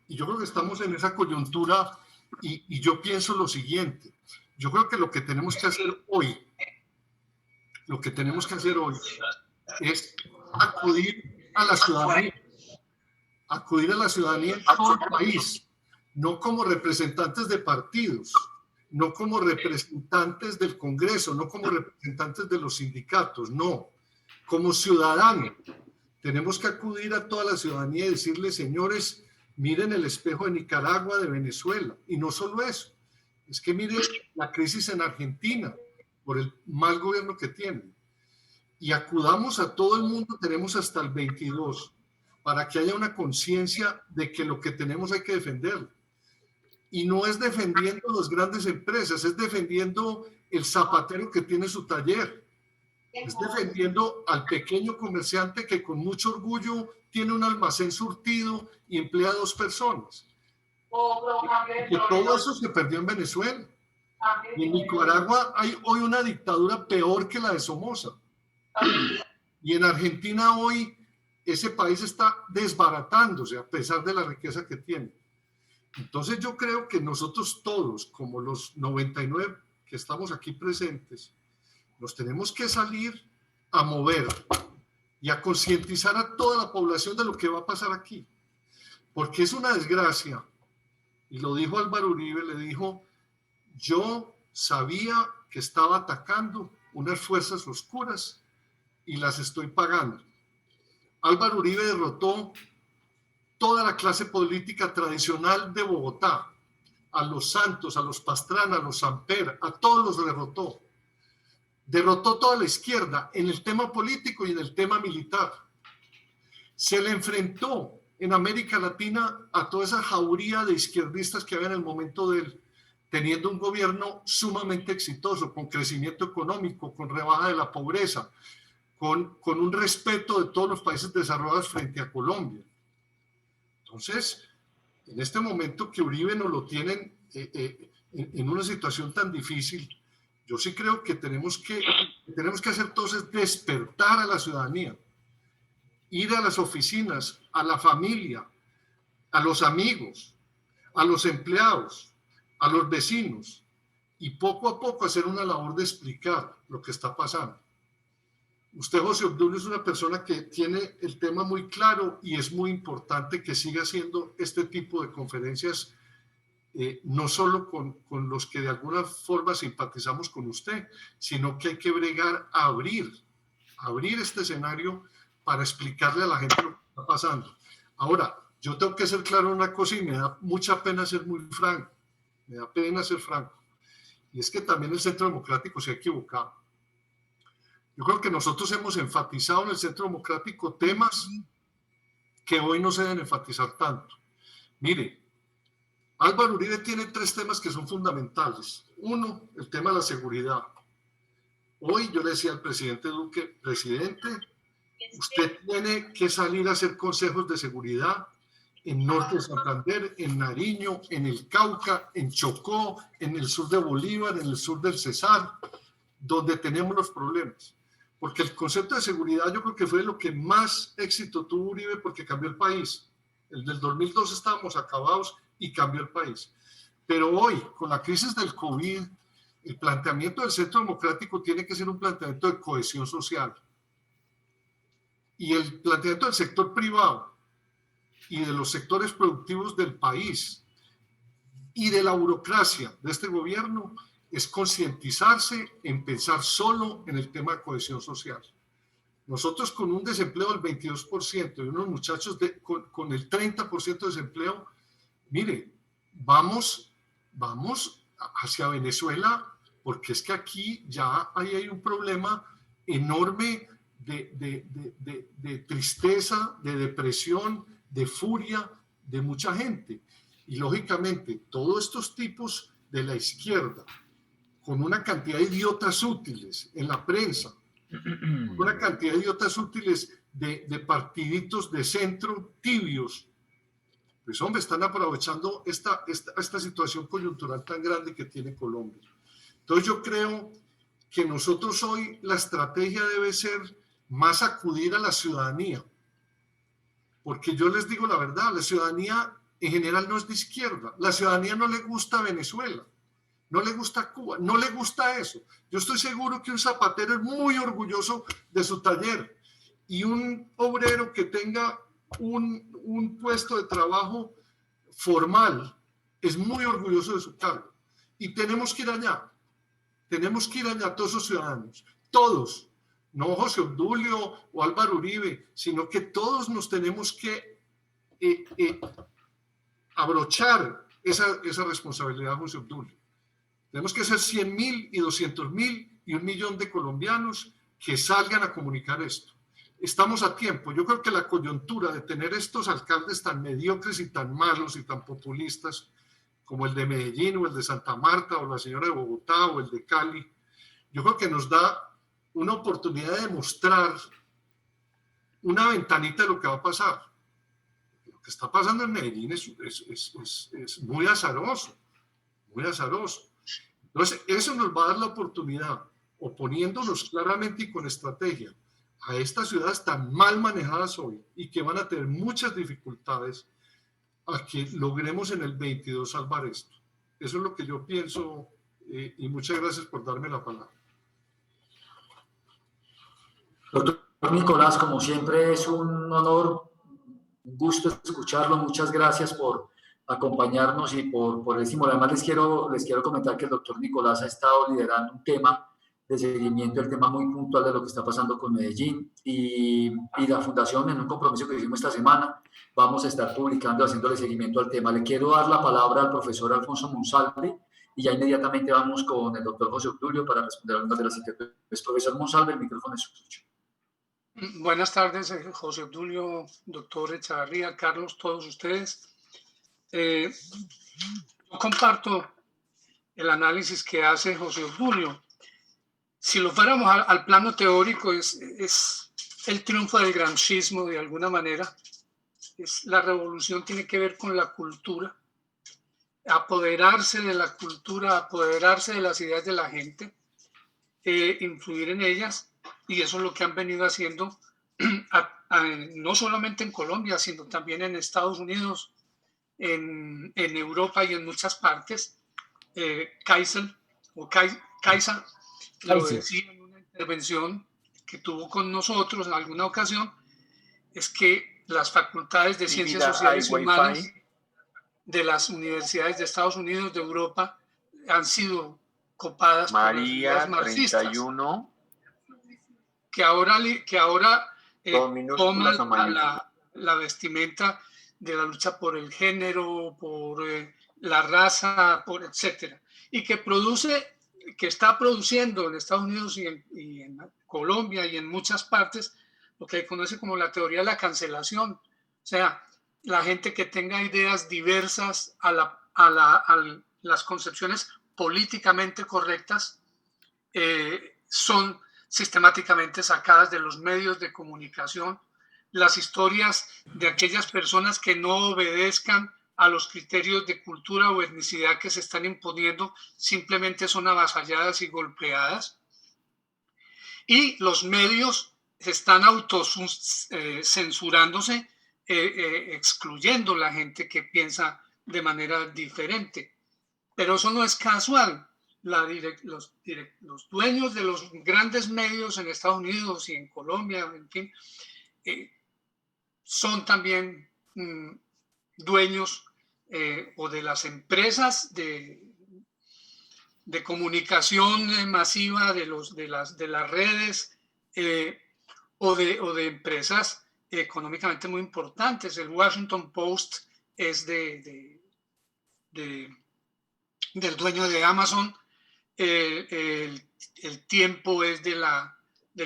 Y yo creo que estamos en esa coyuntura y yo pienso lo siguiente. Yo creo que lo que tenemos que hacer hoy es acudir a la ciudadanía en todo el país, no como representantes de partidos, no como representantes del Congreso, no como representantes de los sindicatos, no, como ciudadanos. Tenemos que acudir a toda la ciudadanía y decirle, señores, miren el espejo de Nicaragua, de Venezuela, y no solo eso, es que miren la crisis en Argentina por el mal gobierno que tienen. Y acudamos a todo el mundo, tenemos hasta el 22, para que haya una conciencia de que lo que tenemos hay que defenderlo. Y no es defendiendo las grandes empresas, es defendiendo el zapatero que tiene su taller, es defendiendo al pequeño comerciante que con mucho orgullo tiene un almacén surtido y emplea a 2 personas. Que todo eso se perdió en Venezuela. Y en Nicaragua hay hoy una dictadura peor que la de Somoza. Y en Argentina hoy ese país está desbaratándose a pesar de la riqueza que tiene. Entonces yo creo que nosotros todos, como los 99 que estamos aquí presentes, nos tenemos que salir a mover y a concientizar a toda la población de lo que va a pasar aquí. Porque es una desgracia. Y lo dijo Álvaro Uribe, le dijo, yo sabía que estaba atacando unas fuerzas oscuras y las estoy pagando. Álvaro Uribe derrotó toda la clase política tradicional de Bogotá, a los Santos, a los Pastrana, a los Samper, a todos los derrotó. Derrotó toda la izquierda en el tema político y en el tema militar. Se le enfrentó en América Latina a toda esa jauría de izquierdistas que había en el momento de él, teniendo un gobierno sumamente exitoso, con crecimiento económico, con rebaja de la pobreza, con un respeto de todos los países desarrollados frente a Colombia. Entonces, en este momento que Uribe nos lo tienen en una situación tan difícil, yo sí creo que tenemos que hacer todos es despertar a la ciudadanía, ir a las oficinas, a la familia, a los amigos, a los empleados, a los vecinos, y poco a poco hacer una labor de explicar lo que está pasando. Usted, José Obdulio, es una persona que tiene el tema muy claro y es muy importante que siga haciendo este tipo de conferencias, no solo con los que de alguna forma simpatizamos con usted, sino que hay que bregar a abrir este escenario para explicarle a la gente lo que está pasando. Ahora, yo tengo que ser claro en una cosa y me da mucha pena ser muy franco, me da pena ser franco, y es que también el Centro Democrático se ha equivocado. Yo creo que nosotros hemos enfatizado en el Centro Democrático temas que hoy no se deben enfatizar tanto. Mire, Álvaro Uribe tiene 3 temas que son fundamentales. Uno, el tema de la seguridad. Hoy yo le decía al presidente Duque, presidente, usted tiene que salir a hacer consejos de seguridad en Norte de Santander, en Nariño, en el Cauca, en Chocó, en el sur de Bolívar, en el sur del Cesar, donde tenemos los problemas. Porque el concepto de seguridad yo creo que fue lo que más éxito tuvo Uribe porque cambió el país. El del 2002 estábamos acabados y cambió el país. Pero hoy, con la crisis del COVID, el planteamiento del Centro Democrático tiene que ser un planteamiento de cohesión social. Y el planteamiento del sector privado y de los sectores productivos del país y de la burocracia de este gobierno es concientizarse en pensar solo en el tema de cohesión social. Nosotros con un desempleo del 22% y unos muchachos con el 30% de desempleo, mire, vamos hacia Venezuela, porque es que aquí ya hay un problema enorme de tristeza, de depresión, de furia de mucha gente. Y lógicamente todos estos tipos de la izquierda, con una cantidad de idiotas útiles en la prensa, una cantidad de idiotas útiles de partiditos de centro tibios, pues hombre, están aprovechando esta situación coyuntural tan grande que tiene Colombia. Entonces yo creo que nosotros hoy la estrategia debe ser más acudir a la ciudadanía, porque yo les digo la verdad, la ciudadanía en general no es de izquierda, la ciudadanía no le gusta Venezuela, no le gusta Cuba, no le gusta eso. Yo estoy seguro que un zapatero es muy orgulloso de su taller y un obrero que tenga un puesto de trabajo formal es muy orgulloso de su cargo. Y tenemos que ir allá todos esos ciudadanos, todos, no José Obdulio o Álvaro Uribe, sino que todos nos tenemos que abrochar esa responsabilidad, José Obdulio. Tenemos que ser 100.000 y 200.000 y 1 millón de colombianos que salgan a comunicar esto. Estamos a tiempo. Yo creo que la coyuntura de tener estos alcaldes tan mediocres y tan malos y tan populistas como el de Medellín o el de Santa Marta o la señora de Bogotá o el de Cali, yo creo que nos da una oportunidad de mostrar una ventanita de lo que va a pasar. Lo que está pasando en Medellín es muy azaroso, muy azaroso. Entonces, eso nos va a dar la oportunidad, oponiéndonos claramente y con estrategia a estas ciudades tan mal manejadas hoy y que van a tener muchas dificultades, a que logremos en el 22 salvar esto. Eso es lo que yo pienso, y muchas gracias por darme la palabra. Doctor Nicolás, como siempre es un honor, un gusto escucharlo. Muchas gracias por acompañarnos y por el estímulo. Además, les quiero comentar que el doctor Nicolás ha estado liderando un tema de seguimiento, el tema muy puntual de lo que está pasando con Medellín, y la Fundación, en un compromiso que hicimos esta semana, vamos a estar publicando, haciéndole seguimiento al tema. Le quiero dar la palabra al profesor Alfonso Monsalve y ya inmediatamente vamos con el doctor José Obdulio para responder algunas de las inquietudes. Profesor Monsalve, el micrófono es suyo. Buenas tardes, José Obdulio, doctor Echavarría, Carlos, todos ustedes. Yo comparto el análisis que hace José Obdulio. Si lo fuéramos al plano teórico, es el triunfo del gramscismo de alguna manera. La revolución tiene que ver con la cultura, apoderarse de la cultura, apoderarse de las ideas de la gente, influir en ellas, y eso es lo que han venido haciendo no solamente en Colombia, sino también en Estados Unidos, en Europa y en muchas partes. Kaiser lo decía en una intervención que tuvo con nosotros en alguna ocasión, es que las facultades de ciencias sociales y humanas de las universidades de Estados Unidos, de Europa, han sido copadas por las ideas marxistas. 31. Que ahora toma la vestimenta de la lucha por el género, por la raza, etcétera, y que está produciendo en Estados Unidos y en Colombia y en muchas partes lo que se conoce como la teoría de la cancelación. O sea, la gente que tenga ideas diversas a las concepciones políticamente correctas son sistemáticamente sacadas de los medios de comunicación. Las historias de aquellas personas que no obedezcan a los criterios de cultura o etnicidad que se están imponiendo simplemente son avasalladas y golpeadas. Y los medios están autocensurándose, excluyendo la gente que piensa de manera diferente. Pero eso no es casual. Los dueños de los grandes medios en Estados Unidos y en Colombia, en fin, son también dueños o de las empresas de comunicación masiva, de las redes, o de empresas económicamente muy importantes. El Washington Post es del dueño de Amazon. El Tiempo es del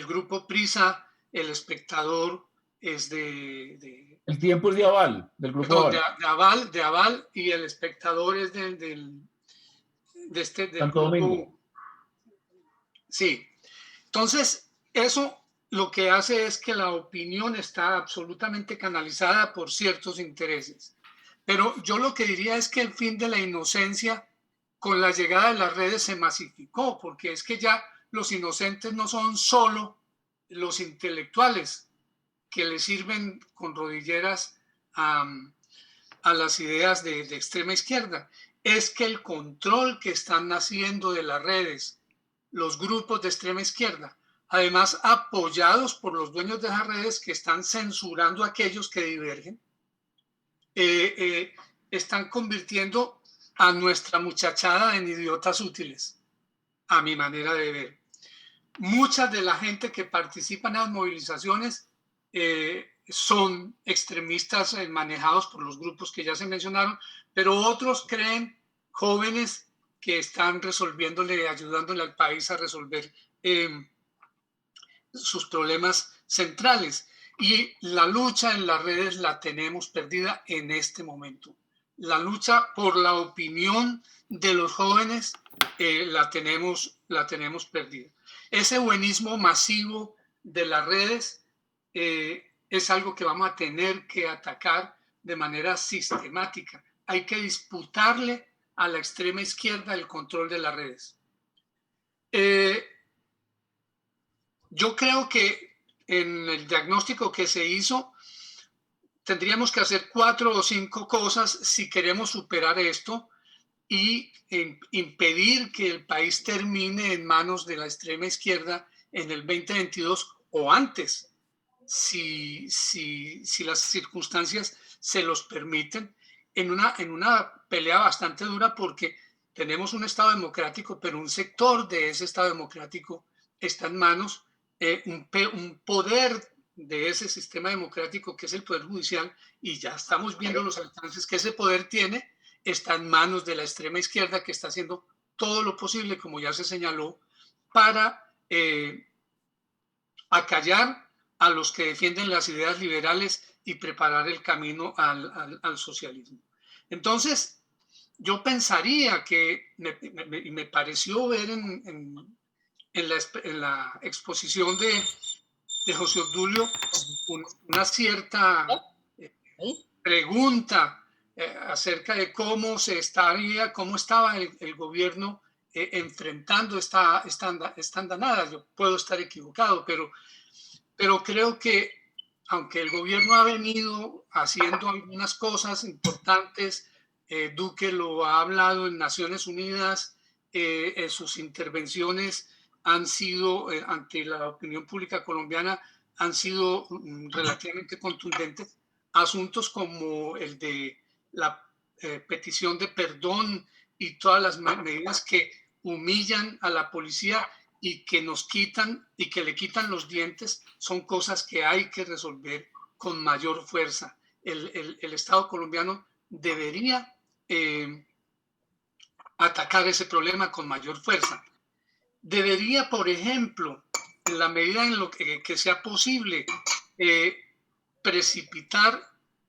grupo Prisa. El Espectador es El Tiempo es de Aval, del grupo Aval. De Aval, y El Espectador es del Santo Domingo. Sí. Entonces, eso lo que hace es que la opinión está absolutamente canalizada por ciertos intereses. Pero yo lo que diría es que el fin de la inocencia con la llegada de las redes se masificó, porque es que ya los inocentes no son solo los intelectuales que le sirven con rodilleras a las ideas de extrema izquierda. Es que el control que están haciendo de las redes los grupos de extrema izquierda, además apoyados por los dueños de las redes que están censurando a aquellos que divergen, están convirtiendo a nuestra muchachada en idiotas útiles, a mi manera de ver. Mucha de la gente que participa en las movilizaciones son extremistas manejados por los grupos que ya se mencionaron, pero otros creen jóvenes que están ayudándole al país a resolver sus problemas centrales. Y la lucha en las redes la tenemos perdida en este momento. La lucha por la opinión de los jóvenes la tenemos perdida. Ese buenismo masivo de las redes es algo que vamos a tener que atacar de manera sistemática. Hay que disputarle a la extrema izquierda el control de las redes. Yo creo que en el diagnóstico que se hizo tendríamos que hacer 4 o 5 cosas si queremos superar esto y impedir que el país termine en manos de la extrema izquierda en el 2022 o antes, si las circunstancias se los permiten, en una pelea bastante dura, porque tenemos un Estado democrático, pero un sector de ese Estado democrático está en manos, un poder de ese sistema democrático que es el Poder Judicial, y ya estamos viendo los alcances que ese poder tiene, está en manos de la extrema izquierda, que está haciendo todo lo posible, como ya se señaló, para acallar a los que defienden las ideas liberales y preparar el camino al socialismo. Entonces, yo pensaría que, me pareció ver en la exposición de José Obdulio una cierta pregunta acerca de cómo estaba el gobierno enfrentando esta andanada. Yo puedo estar equivocado, pero creo que aunque el gobierno ha venido haciendo algunas cosas importantes, Duque lo ha hablado en Naciones Unidas, sus intervenciones han sido, ante la opinión pública colombiana, han sido relativamente contundentes. Asuntos como el de la petición de perdón y todas las medidas que humillan a la policía y que le quitan los dientes, son cosas que hay que resolver con mayor fuerza. El Estado colombiano debería atacar ese problema con mayor fuerza. Debería, por ejemplo, en la medida en lo que sea posible, precipitar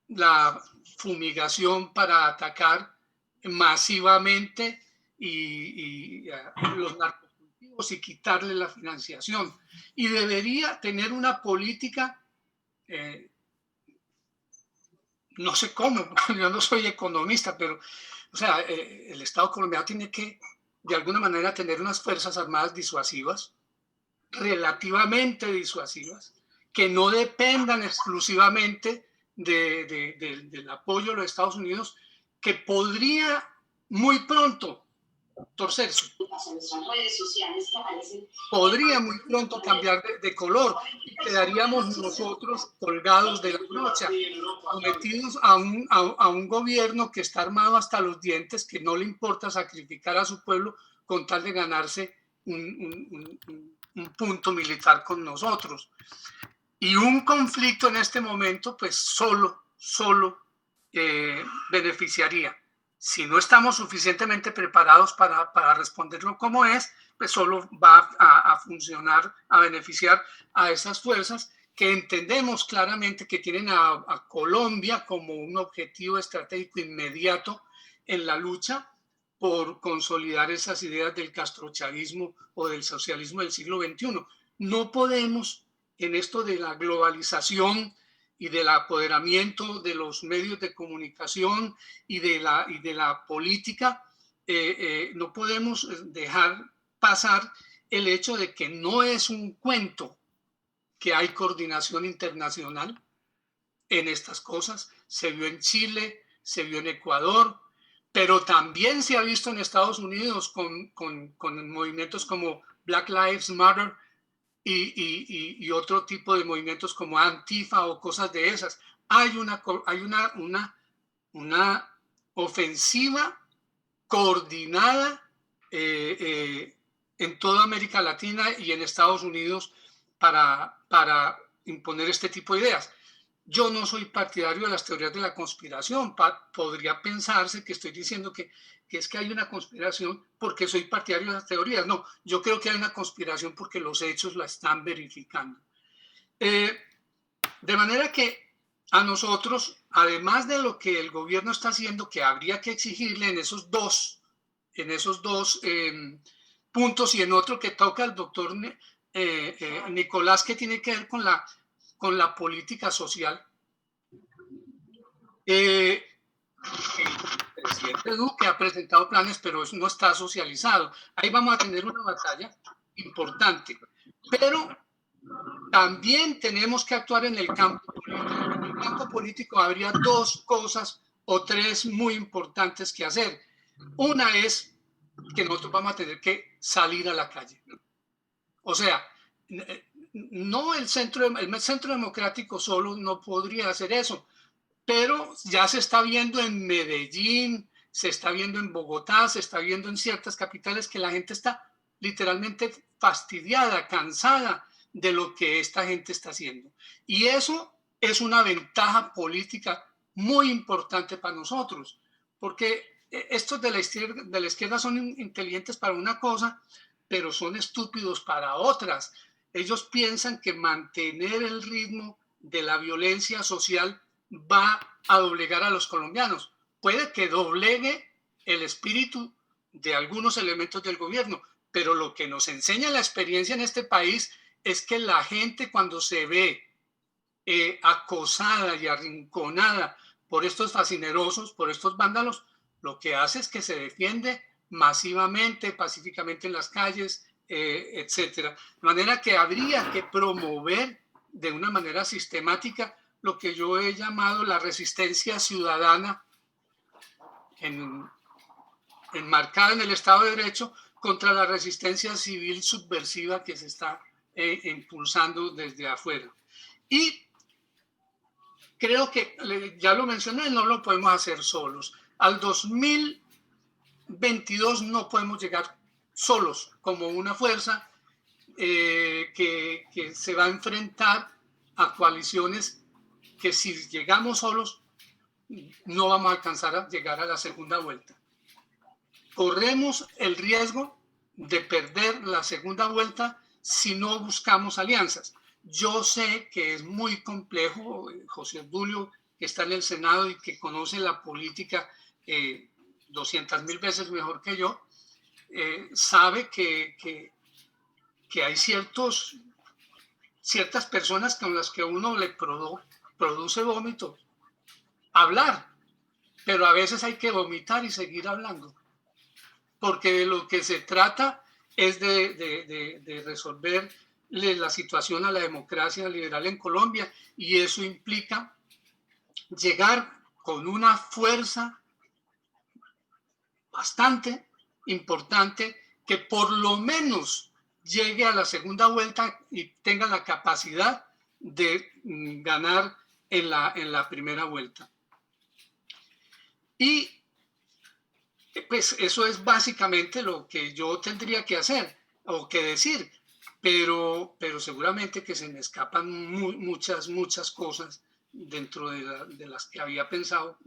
la fumigación para atacar masivamente los narcocultivos y quitarle la financiación. Y debería tener una política, no sé cómo, yo no soy economista, pero o sea, el Estado colombiano tiene que, de alguna manera, tener unas fuerzas armadas disuasivas, relativamente disuasivas, que no dependan exclusivamente del apoyo de los Estados Unidos, que podría muy pronto torcerse. Podría muy pronto cambiar de color y quedaríamos nosotros colgados de la brocha, sometidos a un gobierno que está armado hasta los dientes, que no le importa sacrificar a su pueblo con tal de ganarse un punto militar con nosotros. Y un conflicto en este momento, pues solo beneficiaría. Si no estamos suficientemente preparados para responderlo como es, pues solo va a funcionar, a beneficiar a esas fuerzas que entendemos claramente que tienen a Colombia como un objetivo estratégico inmediato en la lucha por consolidar esas ideas del castrochavismo o del socialismo del siglo XXI. No podemos, en esto de la globalización y del apoderamiento de los medios de comunicación y de la política, no podemos dejar pasar el hecho de que no es un cuento, que hay coordinación internacional en estas cosas. Se vio en Chile, se vio en Ecuador, pero también se ha visto en Estados Unidos con movimientos como Black Lives Matter y otro tipo de movimientos como Antifa o cosas de esas. Hay una ofensiva coordinada en toda América Latina y en Estados Unidos para imponer este tipo de ideas. Yo no soy partidario de las teorías de la conspiración. Podría pensarse que estoy diciendo que es que hay una conspiración porque soy partidario de las teorías. No, yo creo que hay una conspiración porque los hechos la están verificando. De manera que a nosotros, además de lo que el gobierno está haciendo, que habría que exigirle en esos dos dos puntos, y en otro que toca el doctor Nicolás, que tiene que ver con la política social. El presidente Duque ha presentado planes, pero eso no está socializado. Ahí vamos a tener una batalla importante. Pero también tenemos que actuar en el campo político. En el campo político habría dos cosas o tres muy importantes que hacer. Una es que nosotros vamos a tener que salir a la calle. O sea, no el centro democrático solo no podría hacer eso, pero ya se está viendo en Medellín, se está viendo en Bogotá, se está viendo en ciertas capitales que la gente está literalmente fastidiada, cansada de lo que esta gente está haciendo. Y eso es una ventaja política muy importante para nosotros, porque estos de la izquierda son inteligentes para una cosa, pero son estúpidos para otras. Ellos piensan que mantener el ritmo de la violencia social va a doblegar a los colombianos. Puede que doblegue el espíritu de algunos elementos del gobierno, pero lo que nos enseña la experiencia en este país es que la gente, cuando se ve acosada y arrinconada por estos fascinerosos, por estos vándalos, lo que hace es que se defiende masivamente, pacíficamente en las calles, etcétera. De manera que habría que promover de una manera sistemática lo que yo he llamado la resistencia ciudadana enmarcada en el Estado de Derecho contra la resistencia civil subversiva que se está impulsando desde afuera. Y creo que, ya lo mencioné, no lo podemos hacer solos. Al 2022 no podemos llegar solos como una fuerza que se va a enfrentar a coaliciones que, si llegamos solos, no vamos a alcanzar a llegar a la segunda vuelta. Corremos el riesgo de perder la segunda vuelta si no buscamos alianzas. Yo sé que es muy complejo. José Obdulio, que está en el Senado y que conoce la política 200.000 veces mejor que yo, sabe que hay ciertas personas con las que uno le produce vómito hablar, pero a veces hay que vomitar y seguir hablando, porque de lo que se trata es de resolver la situación a la democracia liberal en Colombia, y eso implica llegar con una fuerza bastante importante que por lo menos llegue a la segunda vuelta y tenga la capacidad de ganar en la primera vuelta. Y pues eso es básicamente lo que yo tendría que hacer o que decir, pero seguramente que se me escapan muchas cosas dentro de las que había pensado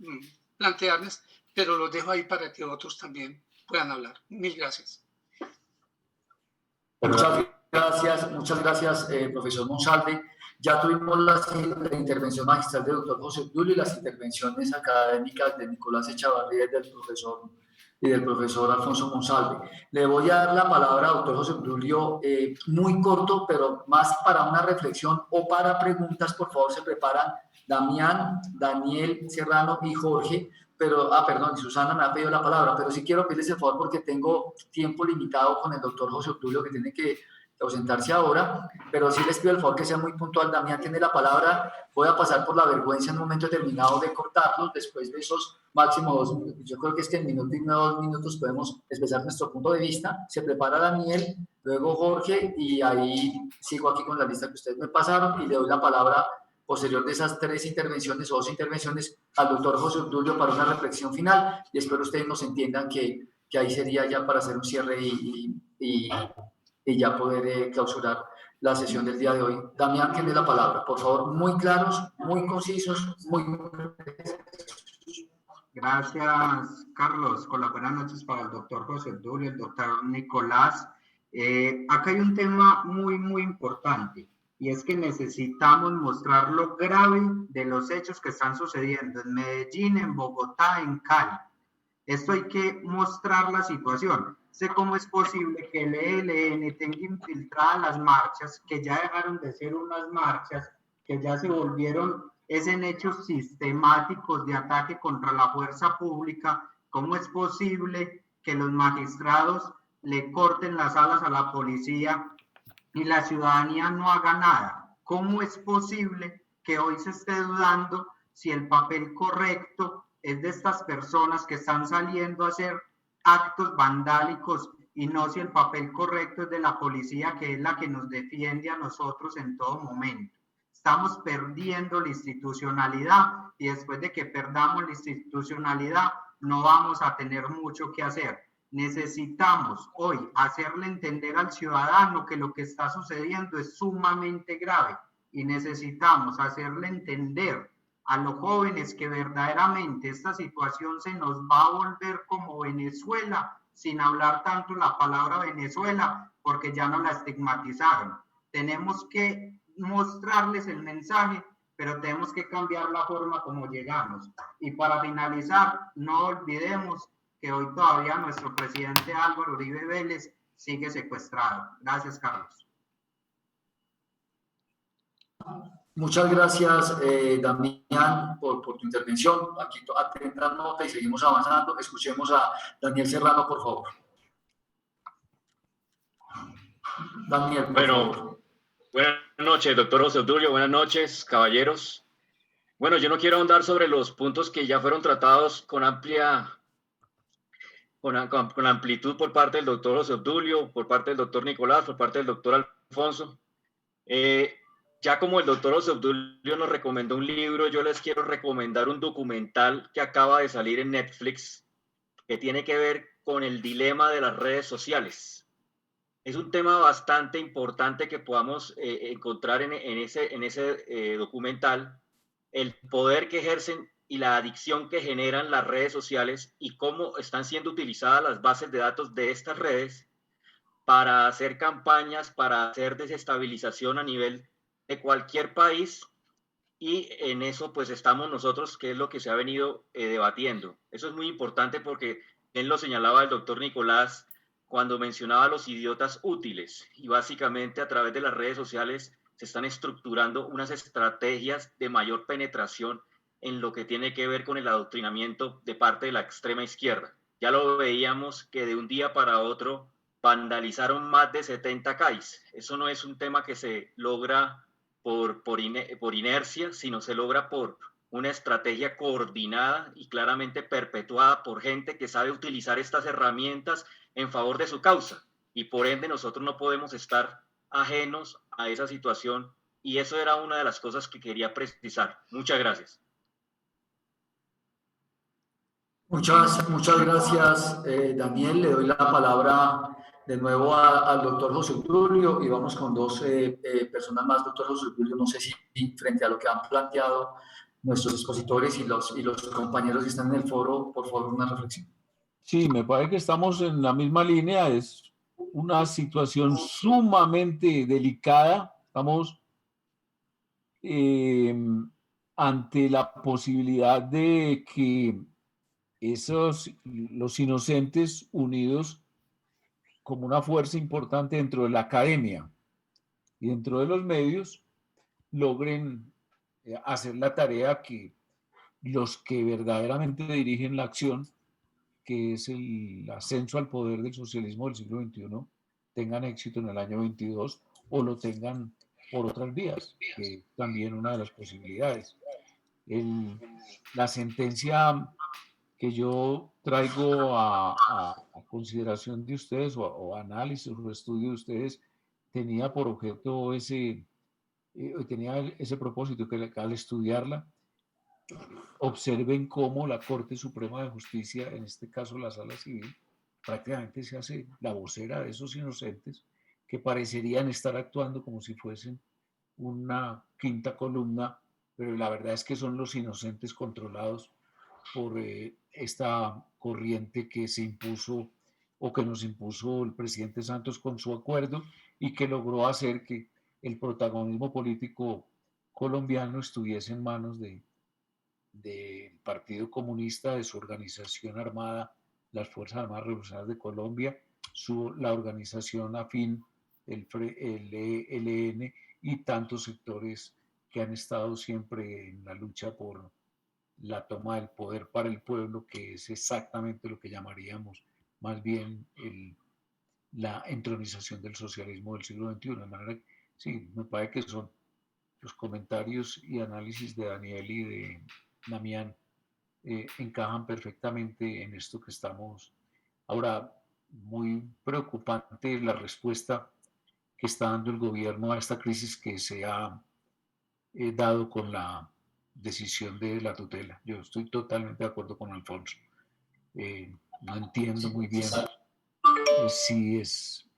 plantearles, pero los dejo ahí para que otros también puedan hablar. Mil gracias. Muchas gracias, profesor Monsalve. Ya tuvimos la intervención magistral del doctor José Obdulio y las intervenciones académicas de Nicolás Echavarría y del profesor Alfonso Monsalve. Le voy a dar la palabra al doctor José Obdulio, muy corto, pero más para una reflexión o para preguntas. Por favor, se preparan Damián, Daniel, Serrano y Jorge. Perdón, Susana me ha pedido la palabra, pero sí quiero pedirles el favor porque tengo tiempo limitado con el doctor José Obdulio, que tiene que ausentarse ahora, pero sí les pido el favor que sea muy puntual. Damián tiene la palabra. Voy a pasar por la vergüenza en un momento determinado de cortarlos después de esos máximos 2 minutos. Yo creo que es que en minuto y 2 minutos podemos expresar nuestro punto de vista. Se prepara Daniel, luego Jorge, y ahí sigo aquí con la lista que ustedes me pasaron y le doy la palabra posterior de esas 3 intervenciones o 2 intervenciones al doctor José Obdulio para una reflexión final, y espero ustedes nos entiendan que ahí sería ya para hacer un cierre y ya poder clausurar la sesión del día de hoy. Damián tiene la palabra, por favor, muy claros, muy concisos, muy... Gracias, Carlos. Con las buenas noches para el doctor José Obdulio, el doctor Nicolás. Acá hay un tema muy importante, y es que necesitamos mostrar lo grave de los hechos que están sucediendo en Medellín, en Bogotá, en Cali. Esto hay que mostrar la situación. Sé cómo es posible que el ELN tenga infiltradas las marchas, que ya dejaron de ser unas marchas, que ya se volvieron en hechos sistemáticos de ataque contra la fuerza pública. ¿Cómo es posible que los magistrados le corten las alas a la policía y la ciudadanía no haga nada? ¿Cómo es posible que hoy se esté dudando si el papel correcto es de estas personas que están saliendo a hacer actos vandálicos y no si el papel correcto es de la policía, que es la que nos defiende a nosotros en todo momento? Estamos perdiendo la institucionalidad y después de que perdamos la institucionalidad no vamos a tener mucho que hacer. Necesitamos hoy hacerle entender al ciudadano que lo que está sucediendo es sumamente grave y necesitamos hacerle entender a los jóvenes que verdaderamente esta situación se nos va a volver como Venezuela, sin hablar tanto la palabra Venezuela, porque ya no la estigmatizaron. Tenemos que mostrarles el mensaje, pero tenemos que cambiar la forma como llegamos. Y para finalizar, no olvidemos que hoy todavía nuestro presidente Álvaro Uribe Vélez sigue secuestrado. Gracias, Carlos. Muchas gracias, Damián, por tu intervención. Aquí atenta nota y seguimos avanzando. Escuchemos a Daniel Serrano, por favor. Daniel, por favor. Buenas noches, doctor José Obdulio. Buenas noches, caballeros. Bueno, yo no quiero ahondar sobre los puntos que ya fueron tratados con amplitud por parte del doctor José Obdulio, por parte del doctor Nicolás, por parte del doctor Alfonso. Ya como el doctor José Obdulio nos recomendó un libro, yo les quiero recomendar un documental que acaba de salir en Netflix, que tiene que ver con el dilema de las redes sociales. Es un tema bastante importante que podamos encontrar en ese documental, el poder que ejercen y la adicción que generan las redes sociales y cómo están siendo utilizadas las bases de datos de estas redes para hacer campañas, para hacer desestabilización a nivel de cualquier país, y en eso pues estamos nosotros, que es lo que se ha venido debatiendo. Eso es muy importante porque él lo señalaba el doctor Nicolás cuando mencionaba los idiotas útiles, y básicamente a través de las redes sociales se están estructurando unas estrategias de mayor penetración en lo que tiene que ver con el adoctrinamiento de parte de la extrema izquierda. Ya lo veíamos que de un día para otro vandalizaron más de 70 CAIs. Eso no es un tema que se logra por inercia, sino se logra por una estrategia coordinada y claramente perpetuada por gente que sabe utilizar estas herramientas en favor de su causa, y por ende nosotros no podemos estar ajenos a esa situación, y eso era una de las cosas que quería precisar. Muchas gracias. Muchas gracias, Daniel. Le doy la palabra de nuevo al doctor José Obdulio y vamos con dos personas más. Doctor José Obdulio, no sé si frente a lo que han planteado nuestros expositores y los compañeros que están en el foro, por favor, una reflexión. Sí, me parece que estamos en la misma línea. Es una situación sumamente delicada. Estamos ante la posibilidad de que los inocentes unidos como una fuerza importante dentro de la academia y dentro de los medios logren hacer la tarea que los que verdaderamente dirigen la acción, que es el ascenso al poder del socialismo del siglo XXI, tengan éxito en el año 22 o lo tengan por otras vías, que es también una de las posibilidades. La sentencia que yo traigo a consideración de ustedes o análisis o estudio de ustedes tenía por objeto tenía ese propósito, que al estudiarla observen cómo la Corte Suprema de Justicia, en este caso la Sala Civil, prácticamente se hace la vocera de esos inocentes que parecerían estar actuando como si fuesen una quinta columna, pero la verdad es que son los inocentes controlados por esta corriente que se impuso o que nos impuso el presidente Santos con su acuerdo y que logró hacer que el protagonismo político colombiano estuviese en manos de del Partido Comunista, de su organización armada, las Fuerzas Armadas Revolucionarias de Colombia, la organización afín, el ELN, y tantos sectores que han estado siempre en la lucha por la toma del poder para el pueblo, que es exactamente lo que llamaríamos más bien la entronización del socialismo del siglo XXI. De manera que, sí, me parece que son los comentarios y análisis de Daniel y de Damián encajan perfectamente en esto que estamos. Ahora, muy preocupante la respuesta que está dando el gobierno a esta crisis que se ha dado con la decisión de la tutela. Yo estoy totalmente de acuerdo con Alfonso. No entiendo muy bien si es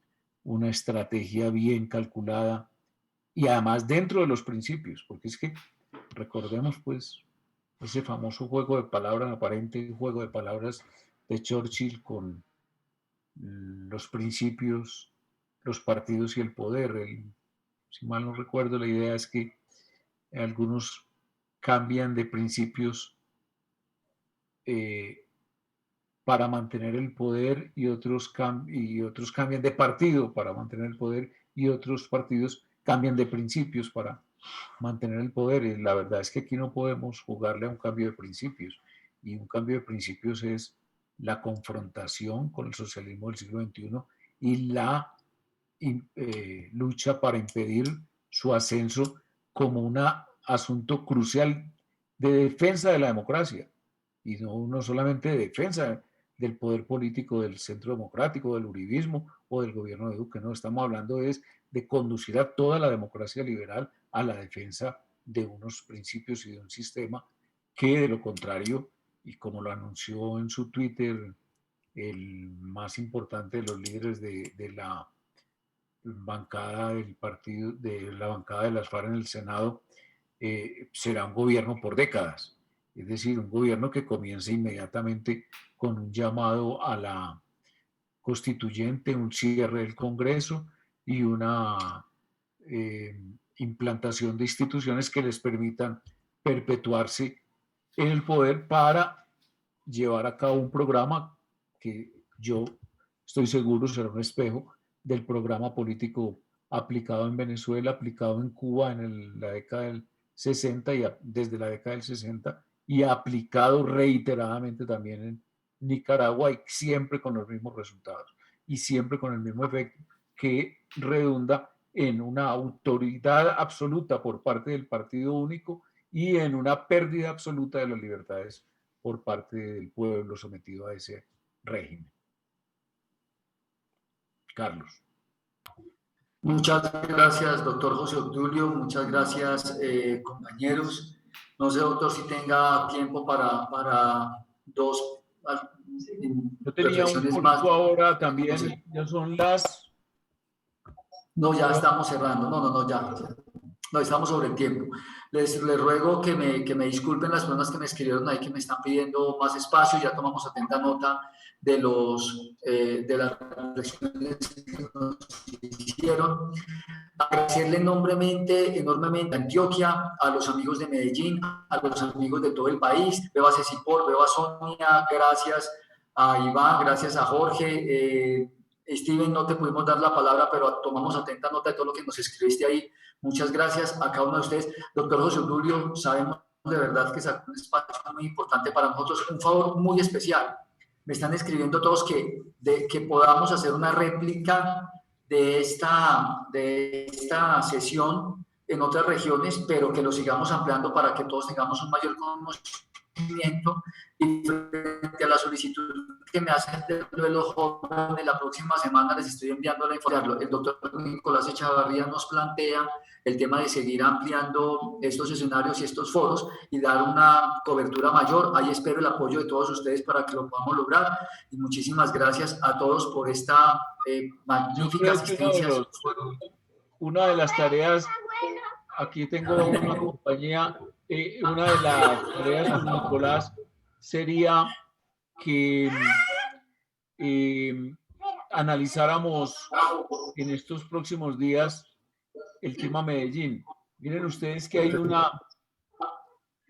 una estrategia bien calculada y además dentro de los principios, porque es que recordemos pues ese famoso juego de palabras, aparente juego de palabras de Churchill con los principios, los partidos y el poder. Si mal no recuerdo, la idea es que algunos cambian de principios para mantener el poder y otros cambian de partido para mantener el poder y otros partidos cambian de principios para mantener el poder. Y la verdad es que aquí no podemos jugarle a un cambio de principios, y un cambio de principios es la confrontación con el socialismo del siglo XXI y la lucha para impedir su ascenso como un asunto crucial de defensa de la democracia, y no solamente de defensa del poder político del centro democrático, del uribismo o del gobierno de Duque. No, estamos hablando de conducir a toda la democracia liberal a la defensa de unos principios y de un sistema que, de lo contrario, y como lo anunció en su Twitter el más importante de los líderes de la bancada del partido, de la bancada de las FARC en el Senado, será un gobierno por décadas. Es decir, un gobierno que comience inmediatamente con un llamado a la constituyente, un cierre del Congreso y una implantación de instituciones que les permitan perpetuarse en el poder para llevar a cabo un programa que yo estoy seguro será un espejo del programa político aplicado en Venezuela, aplicado en Cuba en la década del 60 y desde la década del 60, y aplicado reiteradamente también en Nicaragua, y siempre con los mismos resultados y siempre con el mismo efecto, que redunda en una autoridad absoluta por parte del partido único y en una pérdida absoluta de las libertades por parte del pueblo sometido a ese régimen. Carlos. Muchas gracias, doctor José Obdulio. Muchas gracias, compañeros. No sé, doctor, si tenga tiempo para dos Yo tenía un punto más. Ahora también, sí. Ya son las... No, ya estamos cerrando. No, ya. No, estamos sobre el tiempo. Les ruego que me disculpen las personas que me escribieron ahí, que me están pidiendo más espacio. Ya tomamos atenta nota de las reflexiones que nos hicieron. Agradecerle enormemente a Antioquia, a los amigos de Medellín, a los amigos de todo el país. Veo a Cecipor, veo a Sonia, gracias a Iván, gracias a Jorge. Steven, no te pudimos dar la palabra, pero tomamos atenta nota de todo lo que nos escribiste ahí. Muchas gracias a cada uno de ustedes. Doctor José Obdulio, sabemos de verdad que es un espacio muy importante para nosotros. Un favor muy especial. Me están escribiendo todos que podamos hacer una réplica de esta sesión en otras regiones, pero que lo sigamos ampliando para que todos tengamos un mayor conocimiento. Y frente a la solicitud que me hacen de los jóvenes, la próxima semana les estoy enviando la información. El doctor Nicolás Echavarría nos plantea el tema de seguir ampliando estos escenarios y estos foros y dar una cobertura mayor. Ahí espero el apoyo de todos ustedes para que lo podamos lograr. Y muchísimas gracias a todos por esta magnífica asistencia. Una de las tareas, aquí tengo una compañía, una de las tareas con Nicolás sería que analizáramos en estos próximos días el tema Medellín. Miren ustedes que hay una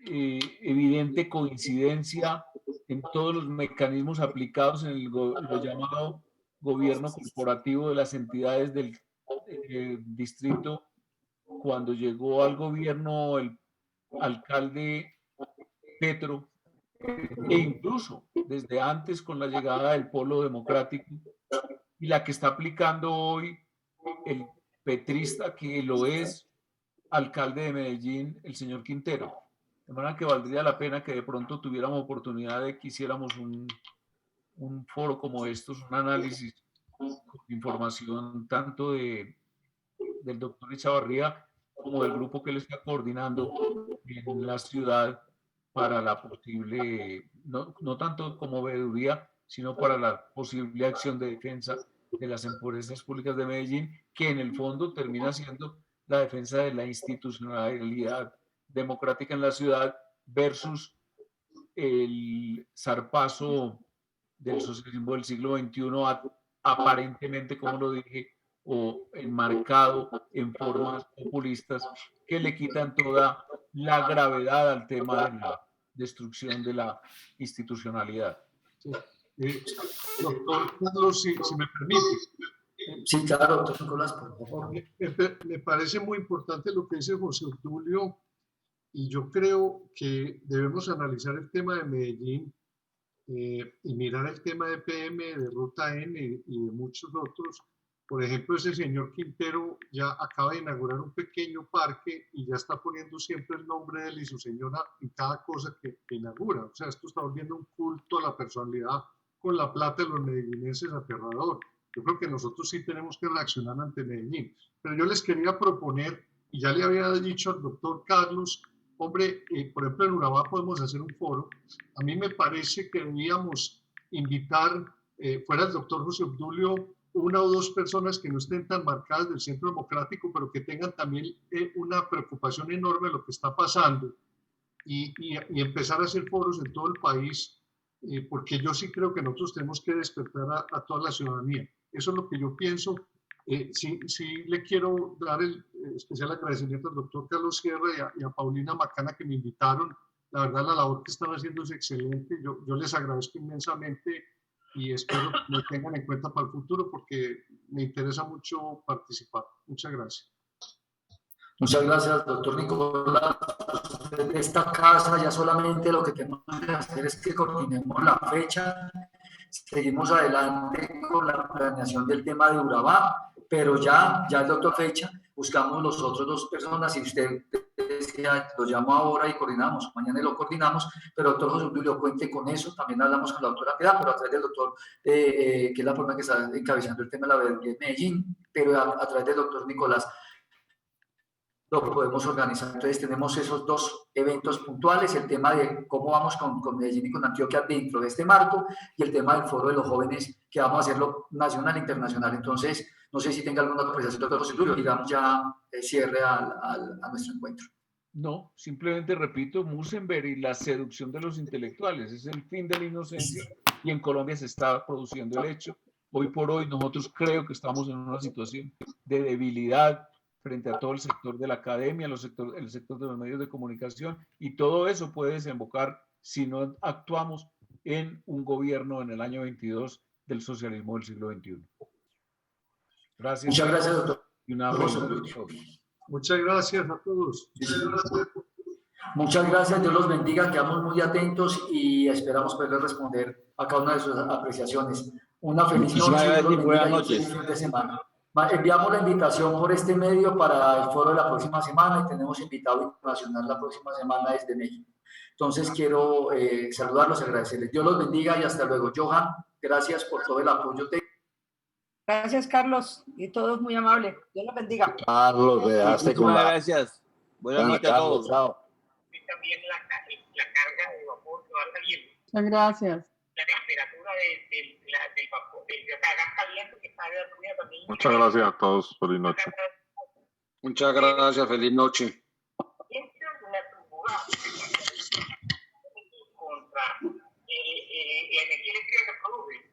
evidente coincidencia en todos los mecanismos aplicados en lo llamado gobierno corporativo de las entidades del distrito. Cuando llegó al gobierno el alcalde Petro, e incluso desde antes con la llegada del Polo Democrático, y la que está aplicando hoy el petrista que lo es alcalde de Medellín, el señor Quintero. De manera que valdría la pena que de pronto tuviéramos oportunidad de que hiciéramos un foro como estos, un análisis con información tanto del doctor Echavarría como del grupo que le está coordinando en la ciudad para la posible, no tanto como veeduría, sino para la posible acción de defensa de las empresas públicas de Medellín, que en el fondo termina siendo la defensa de la institucionalidad democrática en la ciudad versus el zarpazo del socialismo del siglo XXI, aparentemente, como lo dije, o enmarcado en formas populistas que le quitan toda la gravedad al tema de la destrucción de la institucionalidad. Sí. Doctor Carlos, si me permite. Sí, claro, doctor Nicolás, por favor. Me parece muy importante lo que dice José Obdulio, y yo creo que debemos analizar el tema de Medellín y mirar el tema de PM, de Ruta N y de muchos otros. Por ejemplo, ese señor Quintero ya acaba de inaugurar un pequeño parque y ya está poniendo siempre el nombre de él y su señora en cada cosa que inaugura. O sea, esto está volviendo un culto a la personalidad con la plata de los medellinenses aterrador. Yo creo que nosotros sí tenemos que reaccionar ante Medellín. Pero yo les quería proponer, y ya le había dicho al doctor Carlos, hombre, por ejemplo, en Urabá podemos hacer un foro. A mí me parece que deberíamos invitar, fuera el doctor José Obdulio, una o dos personas que no estén tan marcadas del Centro Democrático, pero que tengan también una preocupación enorme de lo que está pasando y empezar a hacer foros en todo el país, porque yo sí creo que nosotros tenemos que despertar a toda la ciudadanía. Eso es lo que yo pienso. Sí le quiero dar el especial agradecimiento al doctor Carlos Sierra y a Paulina Macana que me invitaron. La verdad, la labor que están haciendo es excelente. Yo les agradezco inmensamente y espero que me tengan en cuenta para el futuro porque me interesa mucho participar. Muchas gracias. Muchas gracias, doctor Nicolás. De esta casa ya solamente lo que tenemos que hacer es que coordinemos la fecha. Seguimos adelante con la planeación del tema de Urabá, pero ya el doctor fecha, buscamos los otros dos personas y usted decía, lo llamo ahora y coordinamos, mañana lo coordinamos, pero doctor José Obdulio, cuente con eso, también hablamos con la doctora Piedad, pero a través del doctor, que es la persona que está encabezando el tema de la de Medellín, pero a través del doctor Nicolás lo podemos organizar. Entonces tenemos esos dos eventos puntuales, el tema de cómo vamos con Medellín y con Antioquia dentro de este marco y el tema del foro de los jóvenes que vamos a hacerlo nacional e internacional. Entonces, no sé si tenga alguna otra apreciación, doctor José Luis, y damos ya cierre a nuestro encuentro. No, simplemente repito, Musenberg y la seducción de los intelectuales, es el fin de la inocencia y en Colombia se está produciendo el hecho. Hoy por hoy nosotros creo que estamos en una situación de debilidad frente a todo el sector de la academia, el sector de los medios de comunicación, y todo eso puede desembocar si no actuamos en un gobierno en el año 22 del socialismo del siglo XXI. Gracias. Muchas gracias, doctor. Y una Muchas gracias a todos. Muchas gracias, Dios los bendiga, quedamos muy atentos y esperamos poder responder a cada una de sus apreciaciones. Una feliz noche, Dios los bendiga y un feliz fin de semana. Enviamos la invitación por este medio para el foro de la próxima semana y tenemos invitado internacional la próxima semana desde México. Entonces quiero saludarlos y agradecerles. Dios los bendiga y hasta luego. Johan, gracias por todo el apoyo técnico. Gracias, Carlos, y todos muy amables. Dios los bendiga. Carlos, dejaste con la... Gracias. Buenas noches a todos. Chao. También la carga de vapor que va saliendo. Muchas gracias. La temperatura del vapor, del gas caliente que está arriba también. Muchas gracias a todos. Feliz noche. Muchas gracias. Feliz noche. Contra la energía eléctrica que produce.